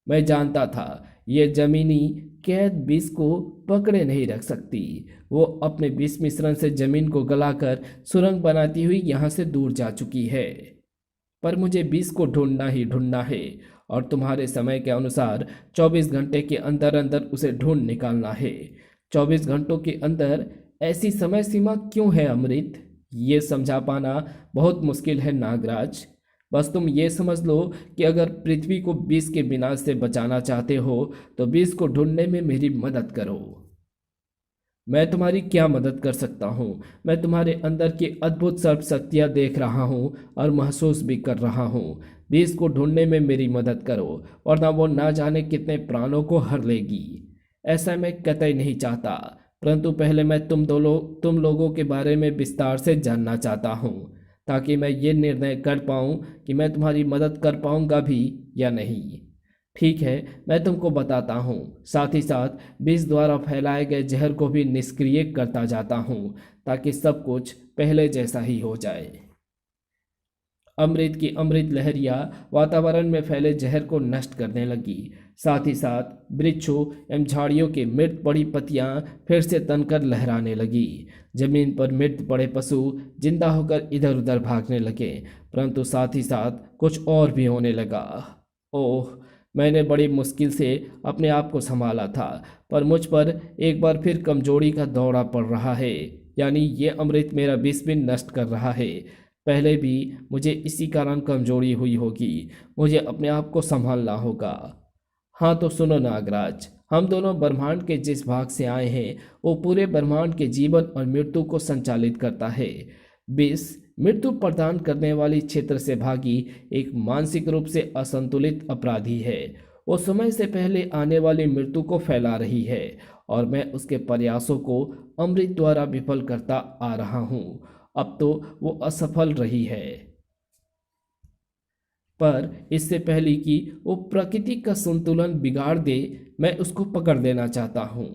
मैं जानता था ये जमीनी कैद विष को पकड़े नहीं रख सकती। वो अपने विष मिश्रण से जमीन को गलाकर सुरंग बनाती हुई यहाँ से दूर जा चुकी है। पर मुझे विष को ढूंढना ही ढूंढना है और तुम्हारे समय के अनुसार 24 घंटे के अंदर अंदर उसे ढूंढ निकालना है। 24 घंटों के अंदर ऐसी समय सीमा क्यों है अमृत? ये समझा पाना बहुत मुश्किल है नागराज। बस तुम ये समझ लो कि अगर पृथ्वी को विष के विनाश से बचाना चाहते हो तो विष को ढूंढने में मेरी मदद करो। मैं तुम्हारी क्या मदद कर सकता हूँ? मैं तुम्हारे अंदर की अद्भुत सर्व शक्तियाँ देख रहा हूँ और महसूस भी कर रहा हूँ। विष को ढूंढने में मेरी मदद करो, वरना वो ना जाने कितने प्राणों को हर लेगी। ऐसा मैं कतई नहीं चाहता, परंतु पहले मैं तुम लोगों के बारे में विस्तार से जानना चाहता हूँ, ताकि मैं ये निर्णय कर पाऊँ कि मैं तुम्हारी मदद कर पाऊँगा भी या नहीं। ठीक है, मैं तुमको बताता हूँ। साथ ही साथ विष द्वारा फैलाए गए जहर को भी निष्क्रिय करता जाता हूँ, ताकि सब कुछ पहले जैसा ही हो जाए। अमृत की अमृत लहरियाँ वातावरण में फैले जहर को नष्ट करने लगी। साथ ही साथ वृक्षों एवं झाड़ियों की मृत पड़ी पत्तियां फिर से तनकर लहराने लगी। जमीन पर मृत पड़े पशु जिंदा होकर इधर उधर भागने लगे, परंतु साथ ही साथ कुछ और भी होने लगा। ओह, मैंने बड़ी मुश्किल से अपने आप को संभाला था, पर मुझ पर एक बार फिर कमजोरी का दौरा पड़ रहा है। यानी ये अमृत मेरा विष भी नष्ट कर रहा है। पहले भी मुझे इसी कारण कमजोरी हुई होगी। मुझे अपने आप को संभालना होगा। हाँ तो सुनो नागराज, हम दोनों ब्रह्मांड के जिस भाग से आए हैं वो पूरे ब्रह्मांड के जीवन और मृत्यु को संचालित करता है। विष मृत्यु प्रदान करने वाली क्षेत्र से भागी एक मानसिक रूप से असंतुलित अपराधी है। वो समय से पहले आने वाली मृत्यु को फैला रही है और मैं उसके प्रयासों को अमृत द्वारा विफल करता आ रहा हूँ। अब तो वो असफल रही है, पर इससे पहले कि वो प्रकृति का संतुलन बिगाड़ दे मैं उसको पकड़ लेना चाहता हूँ।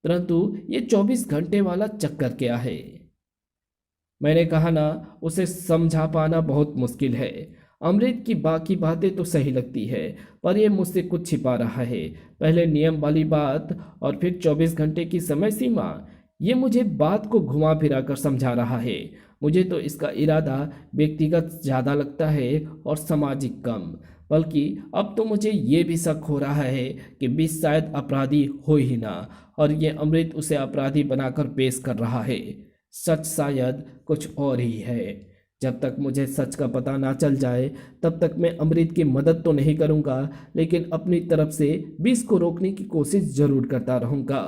परंतु ये 24 घंटे वाला चक्कर क्या है? मैंने कहा ना, उसे समझा पाना बहुत मुश्किल है। अमृत की बाकी बातें तो सही लगती है, पर यह मुझसे कुछ छिपा रहा है। पहले नियम वाली बात और फिर 24 घंटे की समय सीमा। ये मुझे बात को घुमा फिरा कर समझा रहा है। मुझे तो इसका इरादा व्यक्तिगत ज़्यादा लगता है और सामाजिक कम। बल्कि अब तो मुझे ये भी शक हो रहा है कि विष शायद अपराधी हो ही ना, और ये अमृत उसे अपराधी बनाकर पेश कर रहा है। सच शायद कुछ और ही है। जब तक मुझे सच का पता ना चल जाए तब तक मैं अमृत की मदद तो नहीं करूंगा, लेकिन अपनी तरफ से विष को रोकने की कोशिश जरूर करता रहूंगा।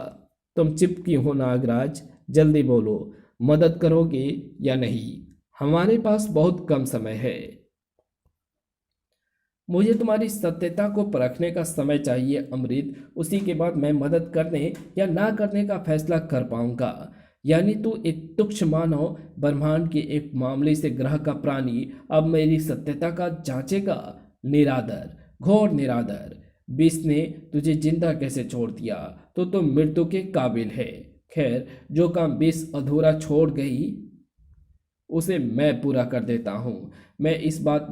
तुम चुप क्यों हो नागराज? जल्दी बोलो, मदद करोगे या नहीं? हमारे पास बहुत कम समय है। मुझे तुम्हारी सत्यता को परखने का समय चाहिए अमृत। उसी के बाद मैं मदद करने या ना करने का फैसला कर पाऊंगा। यानी तू एक तुच्छ मानव ब्रह्मांड के एक मामूली से ग्रह का प्राणी अब मेरी सत्यता का जांचेगा? निरादर, घोर निरादर। विष ने तुझे जिंदा कैसे छोड़ दिया तो तुम मृत्यु के काबिल है। खैर, जो काम विष अधूरा छोड़ गई उसे मैं पूरा कर देता हूँ। मैं इस बात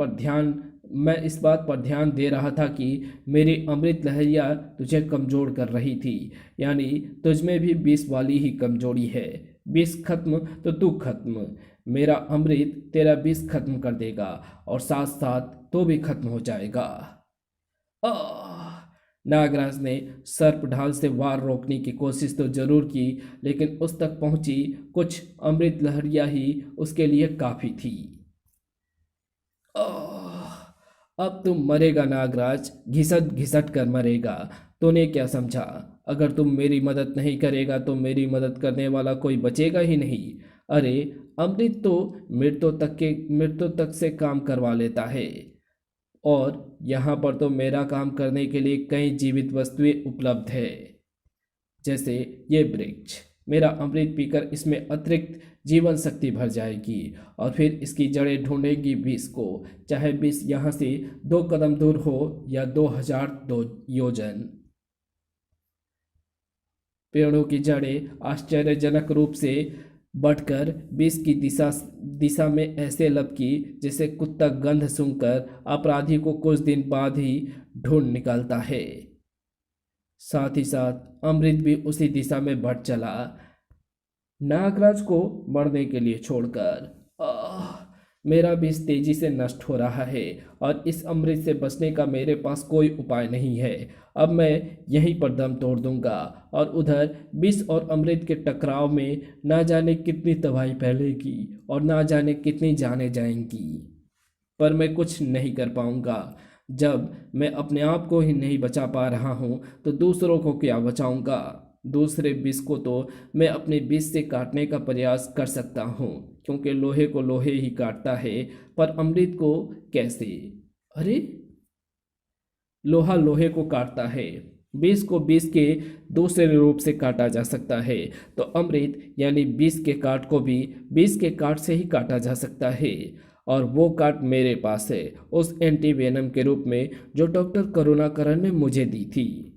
पर ध्यान दे रहा था कि मेरी अमृत लहरिया तुझे कमजोर कर रही थी। यानी तुझमें भी विष वाली ही कमजोरी है। विष खत्म तो तू खत्म। मेरा अमृत तेरा विष खत्म कर देगा और साथ साथ तो भी खत्म हो जाएगा। आह! नागराज ने सर्प ढाल से वार रोकने की कोशिश तो जरूर की, लेकिन उस तक पहुंची कुछ अमृत लहरिया ही उसके लिए काफी थी। आह! अब तुम मरेगा नागराज, घिसट घिसट कर मरेगा। तूने क्या समझा? अगर तुम मेरी मदद नहीं करेगा तो मेरी मदद करने वाला कोई बचेगा ही नहीं। अरे, अमृत तो मृत्यु तक से काम करवा लेता है, और यहाँ पर तो मेरा काम करने के लिए कई जीवित वस्तुएं उपलब्ध है, जैसे ये वृक्ष। मेरा अमृत पीकर इसमें अतिरिक्त जीवन शक्ति भर जाएगी और फिर इसकी जड़ें ढूंढेगी विष को, चाहे विष यहाँ से 2 कदम दूर हो या 2002 योजन। पेड़ों की जड़ें आश्चर्यजनक रूप से बढ़कर विष की दिशा में ऐसे लपकी जैसे कुत्ता गंध सूंघकर अपराधी को कुछ दिन बाद ही ढूंढ निकालता है। साथ ही साथ अमृत भी उसी दिशा में बढ़ चला, नागराज को मरने के लिए छोड़कर। मेरा विष तेजी से नष्ट हो रहा है और इस अमृत से बचने का मेरे पास कोई उपाय नहीं है। अब मैं यहीं पर दम तोड़ दूंगा और उधर विष और अमृत के टकराव में ना जाने कितनी तबाही फैलेगी और ना जाने कितनी जानें जाएंगी, पर मैं कुछ नहीं कर पाऊंगा। जब मैं अपने आप को ही नहीं बचा पा रहा हूं तो दूसरों को क्या बचाऊंगा। दूसरे विष को तो मैं अपने विष से काटने का प्रयास कर सकता हूं, क्योंकि लोहे को लोहे ही काटता है, पर अमृत को कैसे? अरे, लोहा लोहे को काटता है, विष को विष के दूसरे रूप से काटा जा सकता है, तो अमृत यानी विष के काट को भी विष के काट से ही काटा जा सकता है। और वो काट मेरे पास है, उस एंटीवेनम के रूप में जो डॉक्टर करुणाकरण ने मुझे दी थी।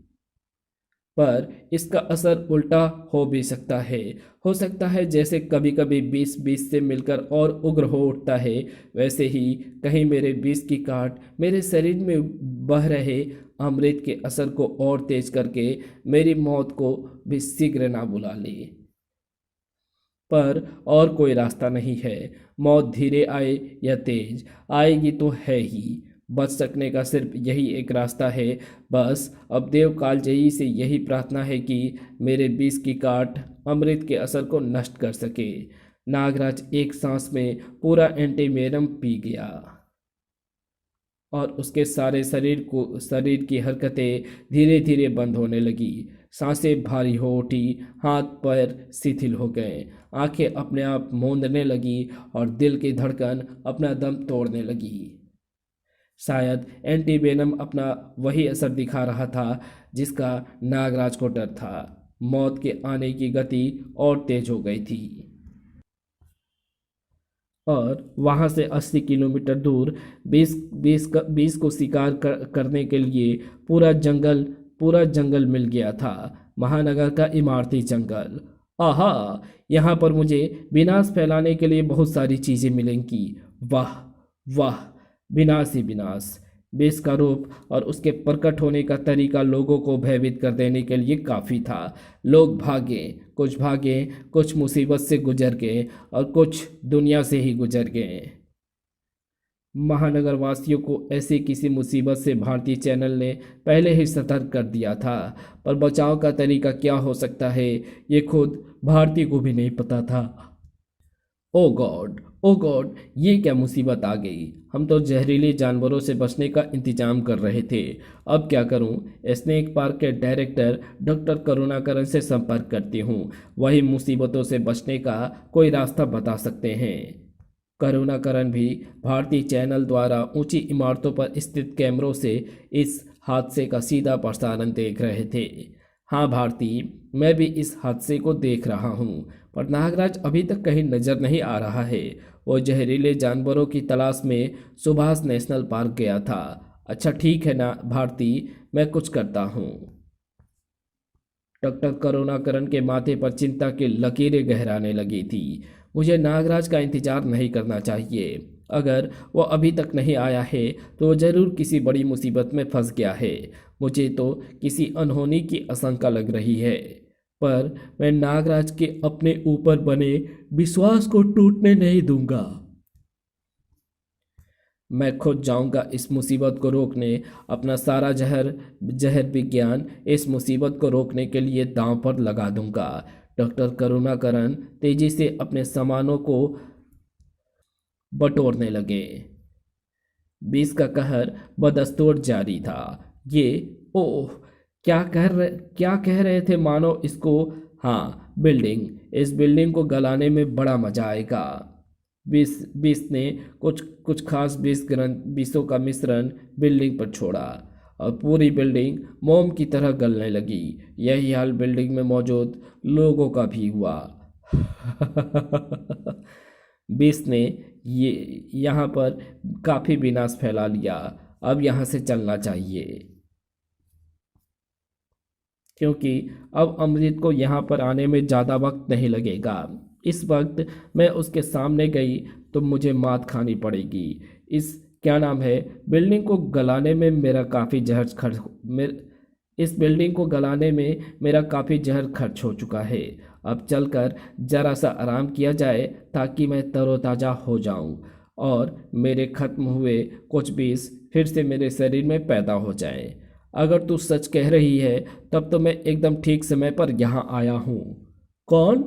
पर इसका असर उल्टा हो भी सकता है। हो सकता है जैसे कभी कभी विष विष से मिलकर और उग्र हो उठता है, वैसे ही कहीं मेरे विष की काट मेरे शरीर में बह रहे अमृत के असर को और तेज करके मेरी मौत को भी शीघ्र ना बुला ले। पर और कोई रास्ता नहीं है। मौत धीरे आए या तेज, आएगी तो है ही। बच सकने का सिर्फ यही एक रास्ता है। बस अब देव कालजयी से यही प्रार्थना है कि मेरे विष की काट अमृत के असर को नष्ट कर सके। नागराज एक सांस में पूरा एंटीवेनम पी गया और उसके सारे शरीर की हरकतें धीरे धीरे बंद होने लगी। सांसें भारी हो उठी, हाथ पैर शिथिल हो गए, आंखें अपने आप मूंदने लगी और दिल की धड़कन अपना दम तोड़ने लगी। शायद एंटीवेनम अपना वही असर दिखा रहा था जिसका नागराज को डर था। मौत के आने की गति और तेज हो गई थी और वहां से 80 किलोमीटर दूर बीस को शिकार करने के लिए पूरा जंगल मिल गया था। महानगर का इमारती जंगल। आहा, यहाँ पर मुझे विनाश फैलाने के लिए बहुत सारी चीजें मिलेंगी। वाह वाह, विनाश ही विनाश। विष का रूप और उसके प्रकट होने का तरीका लोगों को भयभीत कर देने के लिए काफ़ी था। लोग भागे, कुछ मुसीबत से गुजर गए और कुछ दुनिया से ही गुजर गए। महानगर वासियों को ऐसी किसी मुसीबत से भारतीय चैनल ने पहले ही सतर्क कर दिया था, पर बचाव का तरीका क्या हो सकता है ये खुद भारतीय को भी नहीं पता था। ओ गॉड, ओ गॉड, ये क्या मुसीबत आ गई। हम तो जहरीले जानवरों से बचने का इंतजाम कर रहे थे। अब क्या करूं? स्नेक पार्क के डायरेक्टर डॉक्टर करुणाकरण से संपर्क करती हूं, वही मुसीबतों से बचने का कोई रास्ता बता सकते हैं। करुणाकरण भी भारतीय चैनल द्वारा ऊंची इमारतों पर स्थित कैमरों से इस हादसे का सीधा प्रसारण देख रहे थे। हाँ भारती, मैं भी इस हादसे को देख रहा हूँ, पर नागराज अभी तक कहीं नजर नहीं आ रहा है। वो जहरीले जानवरों की तलाश में सुभाष नेशनल पार्क गया था। अच्छा ठीक है ना भारती, मैं कुछ करता हूँ। डॉक्टर करुणाकरण के माथे पर चिंता की लकीरें गहराने लगी थी। मुझे नागराज का इंतजार नहीं करना चाहिए। अगर वो अभी तक नहीं आया है तो वो जरूर किसी बड़ी मुसीबत में फंस गया है। मुझे तो किसी अनहोनी की आशंका लग रही है, पर मैं नागराज के अपने ऊपर बने विश्वास को टूटने नहीं दूंगा। मैं खुद जाऊंगा इस मुसीबत को रोकने। अपना सारा जहर विज्ञान इस मुसीबत को रोकने के लिए दांव पर लगा दूंगा। डॉक्टर करुणाकरण तेजी से अपने सामानों को बटोरने लगे। बीस का कहर बदस्तूर जारी था। ये ओह, क्या कह रहे थे मानो इसको? हाँ, बिल्डिंग। इस बिल्डिंग को गलाने में बड़ा मजा आएगा। बीस बीस ने कुछ खास बीसों का मिश्रण बिल्डिंग पर छोड़ा और पूरी बिल्डिंग मोम की तरह गलने लगी। यही हाल बिल्डिंग में मौजूद लोगों का भी हुआ। बीस ने ये यहाँ पर काफी विनाश फैला लिया। अब यहाँ से चलना चाहिए, क्योंकि अब अमृत को यहाँ पर आने में ज़्यादा वक्त नहीं लगेगा। इस वक्त मैं उसके सामने गई तो मुझे मात खानी पड़ेगी। इस क्या नाम है, बिल्डिंग को गलाने में मेरा काफ़ी जहर खर्च इस बिल्डिंग को गलाने में मेरा काफ़ी जहर खर्च हो चुका है। अब चलकर जरा सा आराम किया जाए ताकि मैं तरोताज़ा हो जाऊं और मेरे खत्म हुए कुछ विष फिर से मेरे शरीर में पैदा हो जाएं। अगर तू सच कह रही है तब तो मैं एकदम ठीक समय पर यहाँ आया हूँ। कौन?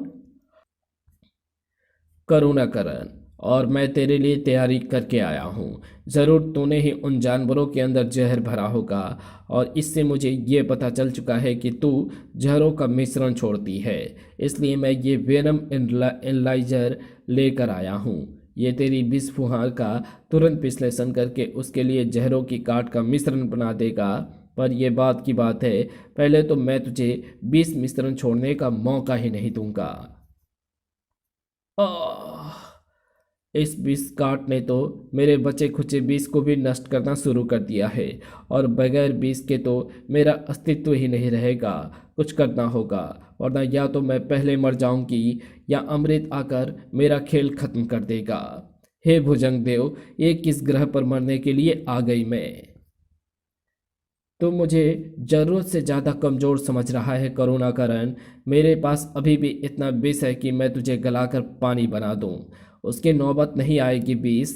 करुणाकरण। और मैं तेरे लिए तैयारी करके आया हूँ। ज़रूर तूने ही उन जानवरों के अंदर जहर भरा होगा और इससे मुझे ये पता चल चुका है कि तू जहरों का मिश्रण छोड़ती है। इसलिए मैं ये वेनम एनालाइजर लेकर आया हूँ। ये तेरी विष फुहार का तुरंत विश्लेषण करके उसके लिए जहरों की काट का मिश्रण बना देगा। पर यह बात की बात है, पहले तो मैं तुझे विष मिश्रण छोड़ने का मौका ही नहीं दूंगा। आह! इस विष काट ने तो मेरे बचे खुचे विष को भी नष्ट करना शुरू कर दिया है और बगैर विष के तो मेरा अस्तित्व ही नहीं रहेगा। कुछ करना होगा, वरना या तो मैं पहले मर जाऊंगी या अमृत आकर मेरा खेल खत्म कर देगा। हे भुजंग देव, ये किस ग्रह पर मरने के लिए आ गई मैं? तो मुझे ज़रूरत से ज़्यादा कमज़ोर समझ रहा है करुणाकरण। मेरे पास अभी भी इतना विष है कि मैं तुझे गलाकर पानी बना दूं। उसकी नौबत नहीं आएगी विष।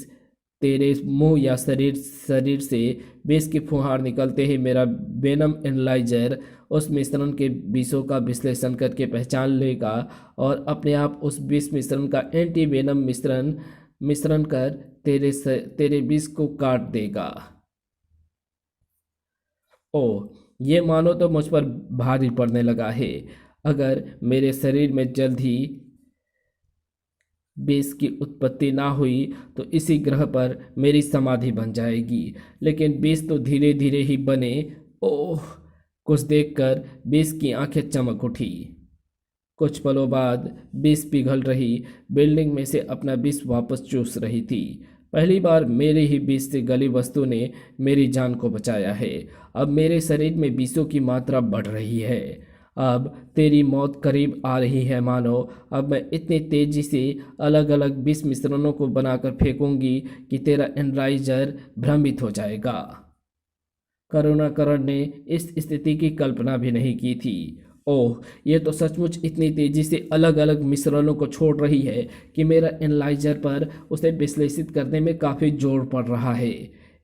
तेरे मुंह या शरीर शरीर से विष की फुहार निकलते ही मेरा वेनम एनालाइजर उस मिश्रण के विषों का विश्लेषण करके पहचान लेगा और अपने आप उस विष मिश्रण का एंटी वेनम मिश्रण मिश्रण कर तेरे विष को काट देगा। ओह, ये मानो तो मुझ पर भारी पड़ने लगा है। अगर मेरे शरीर में जल्द ही विष की उत्पत्ति ना हुई तो इसी ग्रह पर मेरी समाधि बन जाएगी। लेकिन विष तो धीरे धीरे ही बने। ओह! कुछ देखकर विष की आंखें चमक उठी। कुछ पलों बाद विष पिघल रही बिल्डिंग में से अपना विष वापस चूस रही थी। पहली बार मेरे ही विष से गली वस्तु ने मेरी जान को बचाया है। अब मेरे शरीर में विषों की मात्रा बढ़ रही है। अब तेरी मौत करीब आ रही है मानो। अब मैं इतनी तेजी से अलग अलग विष मिश्रणों को बनाकर फेंकूंगी कि तेरा एनालाइजर भ्रमित हो जाएगा। करुणाकरण ने इस स्थिति की कल्पना भी नहीं की थी। ओह, ये तो सचमुच इतनी तेजी से अलग अलग मिश्रणों को छोड़ रही है कि मेरा एनालाइजर पर उसे विश्लेषित करने में काफ़ी जोर पड़ रहा है।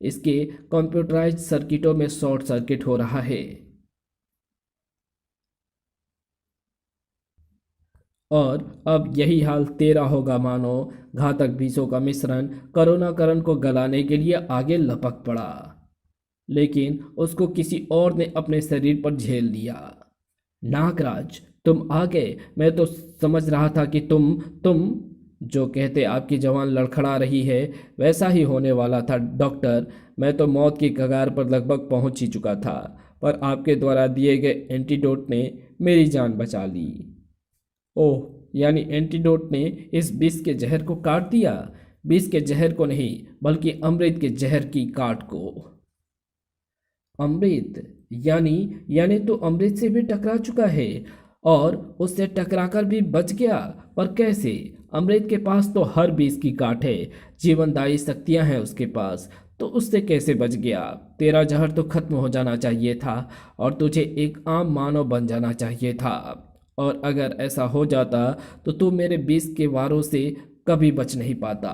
इसके कंप्यूटराइज्ड सर्किटों में शॉर्ट सर्किट हो रहा है। और अब यही हाल तेरा होगा मानो। घातक विषों का मिश्रण करुणाकरण को गलाने के लिए आगे लपक पड़ा, लेकिन उसको किसी और ने अपने शरीर पर झेल लिया। नागराज, तुम आ गए। मैं तो समझ रहा था कि तुम जो कहते आपकी जवान लड़खड़ा रही है वैसा ही होने वाला था डॉक्टर। मैं तो मौत की कगार पर लगभग पहुंच ही चुका था, पर आपके द्वारा दिए गए एंटीडोट ने मेरी जान बचा ली। ओह, यानी एंटीडोट ने इस विष के जहर को काट दिया। विष के जहर को नहीं, बल्कि अमृत के जहर की काट को। अमृत? यानी तो अमृत से भी टकरा चुका है और उससे टकराकर भी बच गया। पर कैसे? अमृत के पास तो हर बीज की काट है, जीवनदायी शक्तियां हैं उसके पास, तो उससे कैसे बच गया? तेरा जहर तो खत्म हो जाना चाहिए था और तुझे एक आम मानव बन जाना चाहिए था। और अगर ऐसा हो जाता तो तू मेरे बीज के वारों से कभी बच नहीं पाता।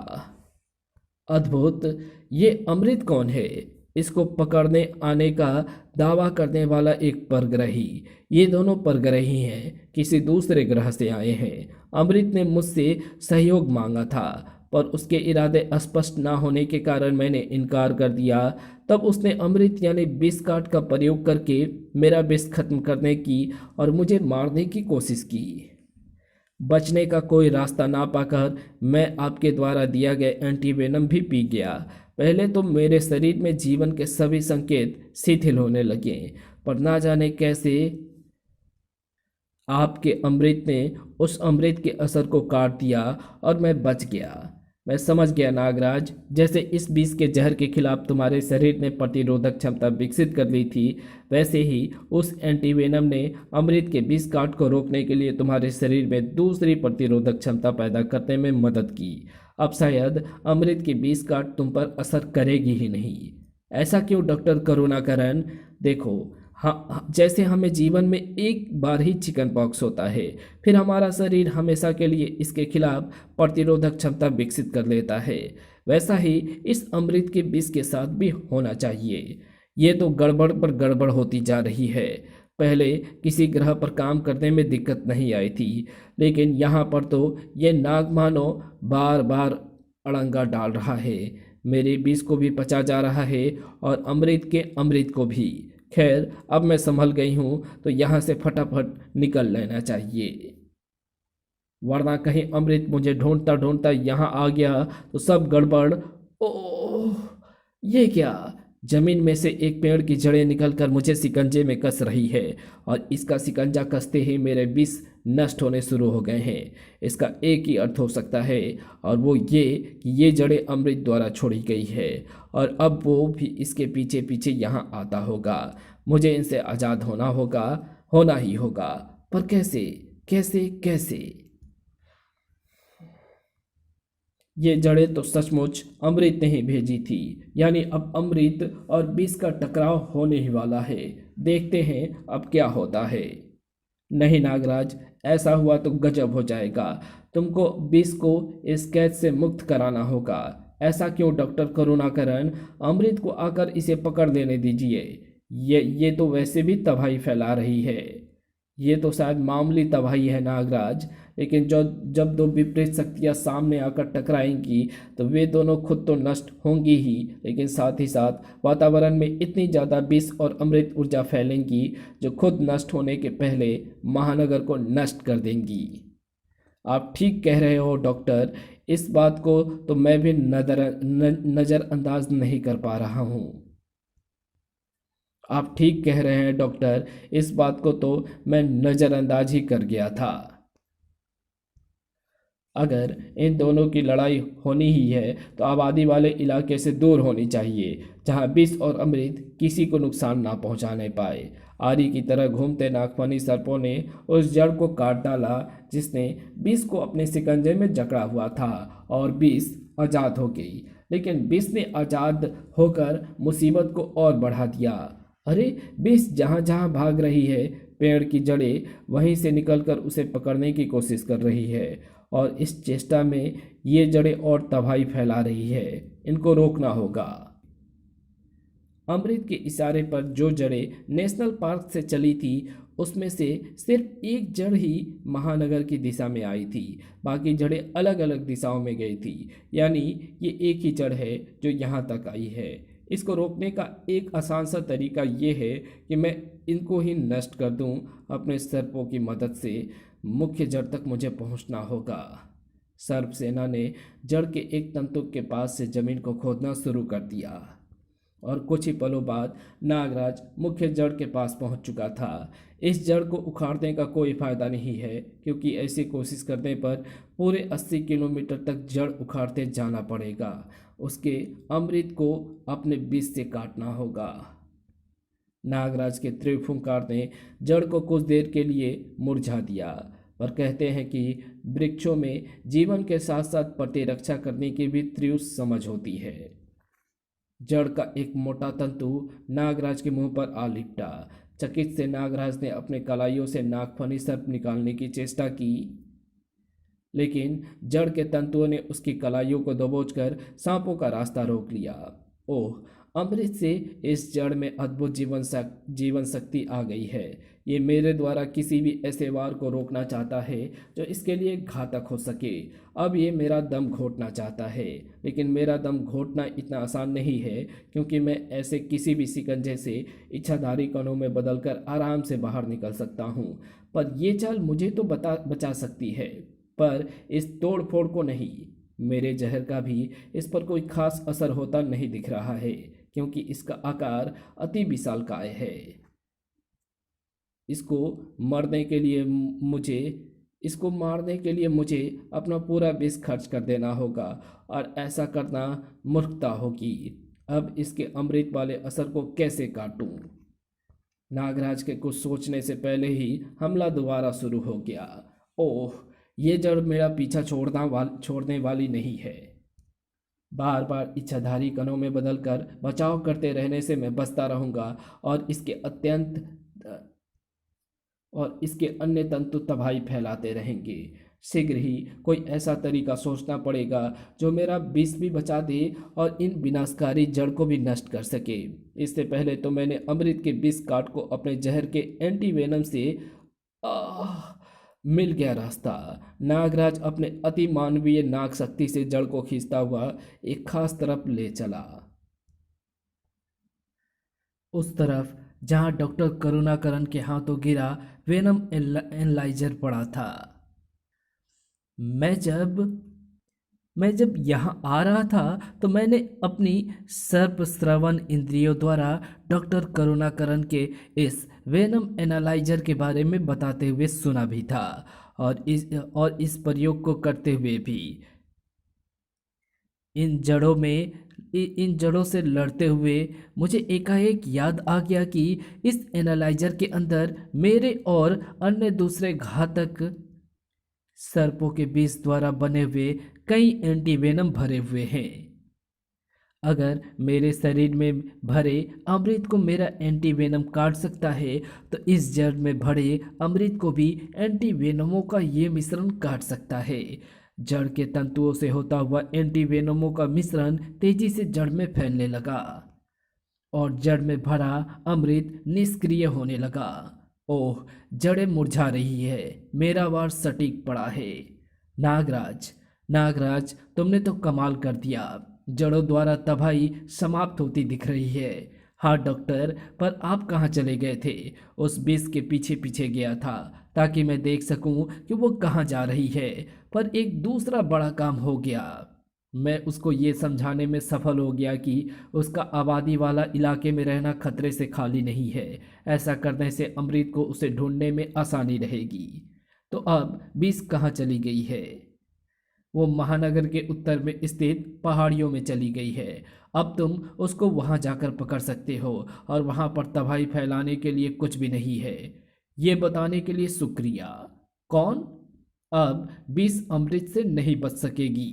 अद्भुत! ये अमृत कौन है? इसको पकड़ने आने का दावा करने वाला एक परग्रही। ये दोनों परग्रही हैं, किसी दूसरे ग्रह से आए हैं। अमृत ने मुझसे सहयोग मांगा था, पर उसके इरादे स्पष्ट ना होने के कारण मैंने इनकार कर दिया। तब उसने अमृत यानी विष काट का प्रयोग करके मेरा विष खत्म करने की और मुझे मारने की कोशिश की। बचने का कोई रास्ता ना पाकर मैं आपके द्वारा दिया गया एंटीवेनम भी पी गया। पहले तो मेरे शरीर में जीवन के सभी संकेत शिथिल होने लगे, पर ना जाने कैसे आपके अमृत ने उस अमृत के असर को काट दिया और मैं बच गया। मैं समझ गया नागराज, जैसे इस विष के जहर के खिलाफ तुम्हारे शरीर ने प्रतिरोधक क्षमता विकसित कर ली थी, वैसे ही उस एंटीवेनम ने अमृत के विष काट को रोकने के लिए तुम्हारे शरीर में दूसरी प्रतिरोधक क्षमता पैदा करने में मदद की। अब शायद अमृत की विष काट तुम पर असर करेगी ही नहीं। ऐसा क्यों डॉक्टर करुणाकरण? देखो, हाँ, जैसे हमें जीवन में एक बार ही चिकन पॉक्स होता है, फिर हमारा शरीर हमेशा के लिए इसके खिलाफ प्रतिरोधक क्षमता विकसित कर लेता है, वैसा ही इस अमृत के विष के साथ भी होना चाहिए। ये तो गड़बड़ पर गड़बड़ होती जा रही है। पहले किसी ग्रह पर काम करने में दिक्कत नहीं आई थी, लेकिन यहाँ पर तो ये नाग मानो बार बार अड़ंगा डाल रहा है। मेरे विष को भी पचा जा रहा है और अमृत के अमृत को भी। खैर, अब मैं संभल गई हूँ तो यहाँ से फटाफट निकल लेना चाहिए, वरना कहीं अमृत मुझे ढूंढता ढूंढता यहाँ आ गया तो सब गड़बड़। ओह, ये क्या! जमीन में से एक पेड़ की जड़ें निकलकर मुझे शिकंजे में कस रही है, और इसका शिकंजा कसते ही मेरे विष नष्ट होने शुरू हो गए हैं। इसका एक ही अर्थ हो सकता है, और वो ये कि ये जड़ें अमृत द्वारा छोड़ी गई है, और अब वो भी इसके पीछे पीछे यहाँ आता होगा। मुझे इनसे आज़ाद होना होगा, होना ही होगा। पर कैसे? कैसे कैसे? ये जड़ें तो सचमुच अमृत ने ही भेजी थी, यानी अब अमृत और विष का टकराव होने ही वाला है। देखते हैं अब क्या होता है। नहीं नागराज, ऐसा हुआ तो गजब हो जाएगा। तुमको विष को इस कैद से मुक्त कराना होगा। ऐसा क्यों डॉक्टर करुणाकरन, अमृत को आकर इसे पकड़ लेने दीजिए। ये तो वैसे भी तबाही फैला रही है। ये तो शायद मामूली तबाही है नागराज, लेकिन जो जब दो विपरीत शक्तियां सामने आकर टकराएंगी तो वे दोनों खुद तो नष्ट होंगी ही, लेकिन साथ ही साथ वातावरण में इतनी ज़्यादा विष और अमृत ऊर्जा फैलेंगी जो खुद नष्ट होने के पहले महानगर को नष्ट कर देंगी। आप ठीक कह रहे हो डॉक्टर, इस बात को तो मैं भी नज़रअंदाज नहीं कर पा रहा हूँ। आप ठीक कह रहे हैं डॉक्टर, इस बात को तो मैं नज़रअंदाज ही कर गया था। अगर इन दोनों की लड़ाई होनी ही है तो आबादी वाले इलाके से दूर होनी चाहिए, जहां विष और अमृत किसी को नुकसान ना पहुंचाने पाए। आरी की तरह घूमते नागफनी सर्पों ने उस जड़ को काट डाला जिसने विष को अपने शिकंजे में जकड़ा हुआ था, और विष आज़ाद हो गई। लेकिन विष ने आज़ाद होकर मुसीबत को और बढ़ा दिया। अरे, विष जहाँ जहाँ भाग रही है, पेड़ की जड़ें वहीं से निकलकर उसे पकड़ने की कोशिश कर रही है, और इस चेष्टा में ये जड़ें और तबाही फैला रही है। इनको रोकना होगा। अमृत के इशारे पर जो जड़ें नेशनल पार्क से चली थी, उसमें से सिर्फ एक जड़ ही महानगर की दिशा में आई थी, बाकी जड़ें अलग अलग दिशाओं में गई थी। यानी ये एक ही जड़ है जो यहाँ तक आई है। इसको रोकने का एक आसान सा तरीका ये है कि मैं इनको ही नष्ट कर दूं अपने सर्पों की मदद से। मुख्य जड़ तक मुझे पहुंचना होगा। सर्प सेना ने जड़ के एक तंतु के पास से जमीन को खोदना शुरू कर दिया, और कुछ ही पलों बाद नागराज मुख्य जड़ के पास पहुंच चुका था। इस जड़ को उखाड़ने का कोई फायदा नहीं है, क्योंकि ऐसी कोशिश करने पर पूरे 80 किलोमीटर तक जड़ उखाड़ते जाना पड़ेगा। उसके अमृत को अपने बीज से काटना होगा। नागराज के तीव्र फुंकार ने जड़ को कुछ देर के लिए मुरझा दिया, पर कहते हैं कि वृक्षों में जीवन के साथ साथ प्रतिरक्षा करने की भी तीव्र समझ होती है। जड़ का एक मोटा तंतु नागराज के मुंह पर आ लिपटा। चकित से नागराज ने अपने कलाइयों से नागफनी सर्प निकालने की चेष्टा की, लेकिन जड़ के तंतुओं ने उसकी कलाइयों को दबोचकर सांपों का रास्ता रोक लिया। ओह, अमृत से इस जड़ में अद्भुत जीवन शक्ति आ गई है। ये मेरे द्वारा किसी भी ऐसे वार को रोकना चाहता है जो इसके लिए घातक हो सके। अब ये मेरा दम घोटना चाहता है, लेकिन मेरा दम घोटना इतना आसान नहीं है, क्योंकि मैं ऐसे किसी भी शिकंजे से इच्छाधारी कणों में बदलकर आराम से बाहर निकल सकता हूँ। पर ये चाल मुझे तो बचा सकती है, पर इस तोड़ फोड़ को नहीं। मेरे जहर का भी इस पर कोई खास असर होता नहीं दिख रहा है, क्योंकि इसका आकार अति विशालकाय है। इसको मरने के लिए मुझे इसको मारने के लिए मुझे अपना पूरा विष खर्च कर देना होगा, और ऐसा करना मूर्खता होगी। अब इसके अमृत वाले असर को कैसे काटूं? नागराज के कुछ सोचने से पहले ही हमला दोबारा शुरू हो गया। ओह, ये जड़ मेरा पीछा छोड़ने वाली नहीं है। बार बार इच्छाधारी कणों में बदलकर बचाव करते रहने से मैं बचता रहूंगा और इसके अन्य तंतु तबाही फैलाते रहेंगे। शीघ्र ही कोई ऐसा तरीका सोचना पड़ेगा जो मेरा विष भी बचा दे और इन विनाशकारी जड़ को भी नष्ट कर सके। इससे पहले तो मैंने अमृत के विष काट को अपने जहर के एंटीवेनम से आह मिल गया रास्ता। नागराज अपने अति मानवीय नाग शक्ति से जड़ को खींचता हुआ एक खास तरफ ले चला, उस तरफ जहां डॉक्टर करुणाकरण के हाथों गिरा वेनम एनालाइजर पड़ा था। मैं जब मैं जब यहाँ आ रहा था तो मैंने अपनी सर्प श्रवण इंद्रियों द्वारा डॉक्टर करुणाकरण के इस वेनम एनालाइजर के बारे में बताते हुए सुना भी था और इस प्रयोग को करते हुए भी। इन जड़ों से लड़ते हुए मुझे एकाएक याद आ गया कि इस एनालाइजर के अंदर मेरे और अन्य दूसरे घातक सर्पों के विष द्वारा बने हुए कई एंटीवेनम भरे हुए हैं। अगर मेरे शरीर में भरे अमृत को मेरा एंटीवेनम काट सकता है तो इस जड़ में भरे अमृत को भी एंटीवेनमों का ये मिश्रण काट सकता है। जड़ के तंतुओं से होता हुआ एंटीवेनमों का मिश्रण तेजी से जड़ में फैलने लगा और जड़ में भरा अमृत निष्क्रिय होने लगा। ओह, जड़ें मुरझा रही है, मेरा वार सटीक पड़ा है। नागराज, तुमने तो कमाल कर दिया। जड़ों द्वारा तबाही समाप्त होती दिख रही है। हाँ डॉक्टर, पर आप कहाँ चले गए थे? उस विष के पीछे पीछे गया था ताकि मैं देख सकूं कि वो कहाँ जा रही है, पर एक दूसरा बड़ा काम हो गया। मैं उसको ये समझाने में सफल हो गया कि उसका आबादी वाला इलाके में रहना खतरे से खाली नहीं है। ऐसा करने से अमृत को उसे ढूंढने में आसानी रहेगी। तो अब बीस कहाँ चली गई है? वो महानगर के उत्तर में स्थित पहाड़ियों में चली गई है। अब तुम उसको वहाँ जाकर पकड़ सकते हो और वहाँ पर तबाही फैलाने के लिए कुछ भी नहीं है। ये बताने के लिए शुक्रिया। कौन? अब बीस अमृत से नहीं बच सकेगी।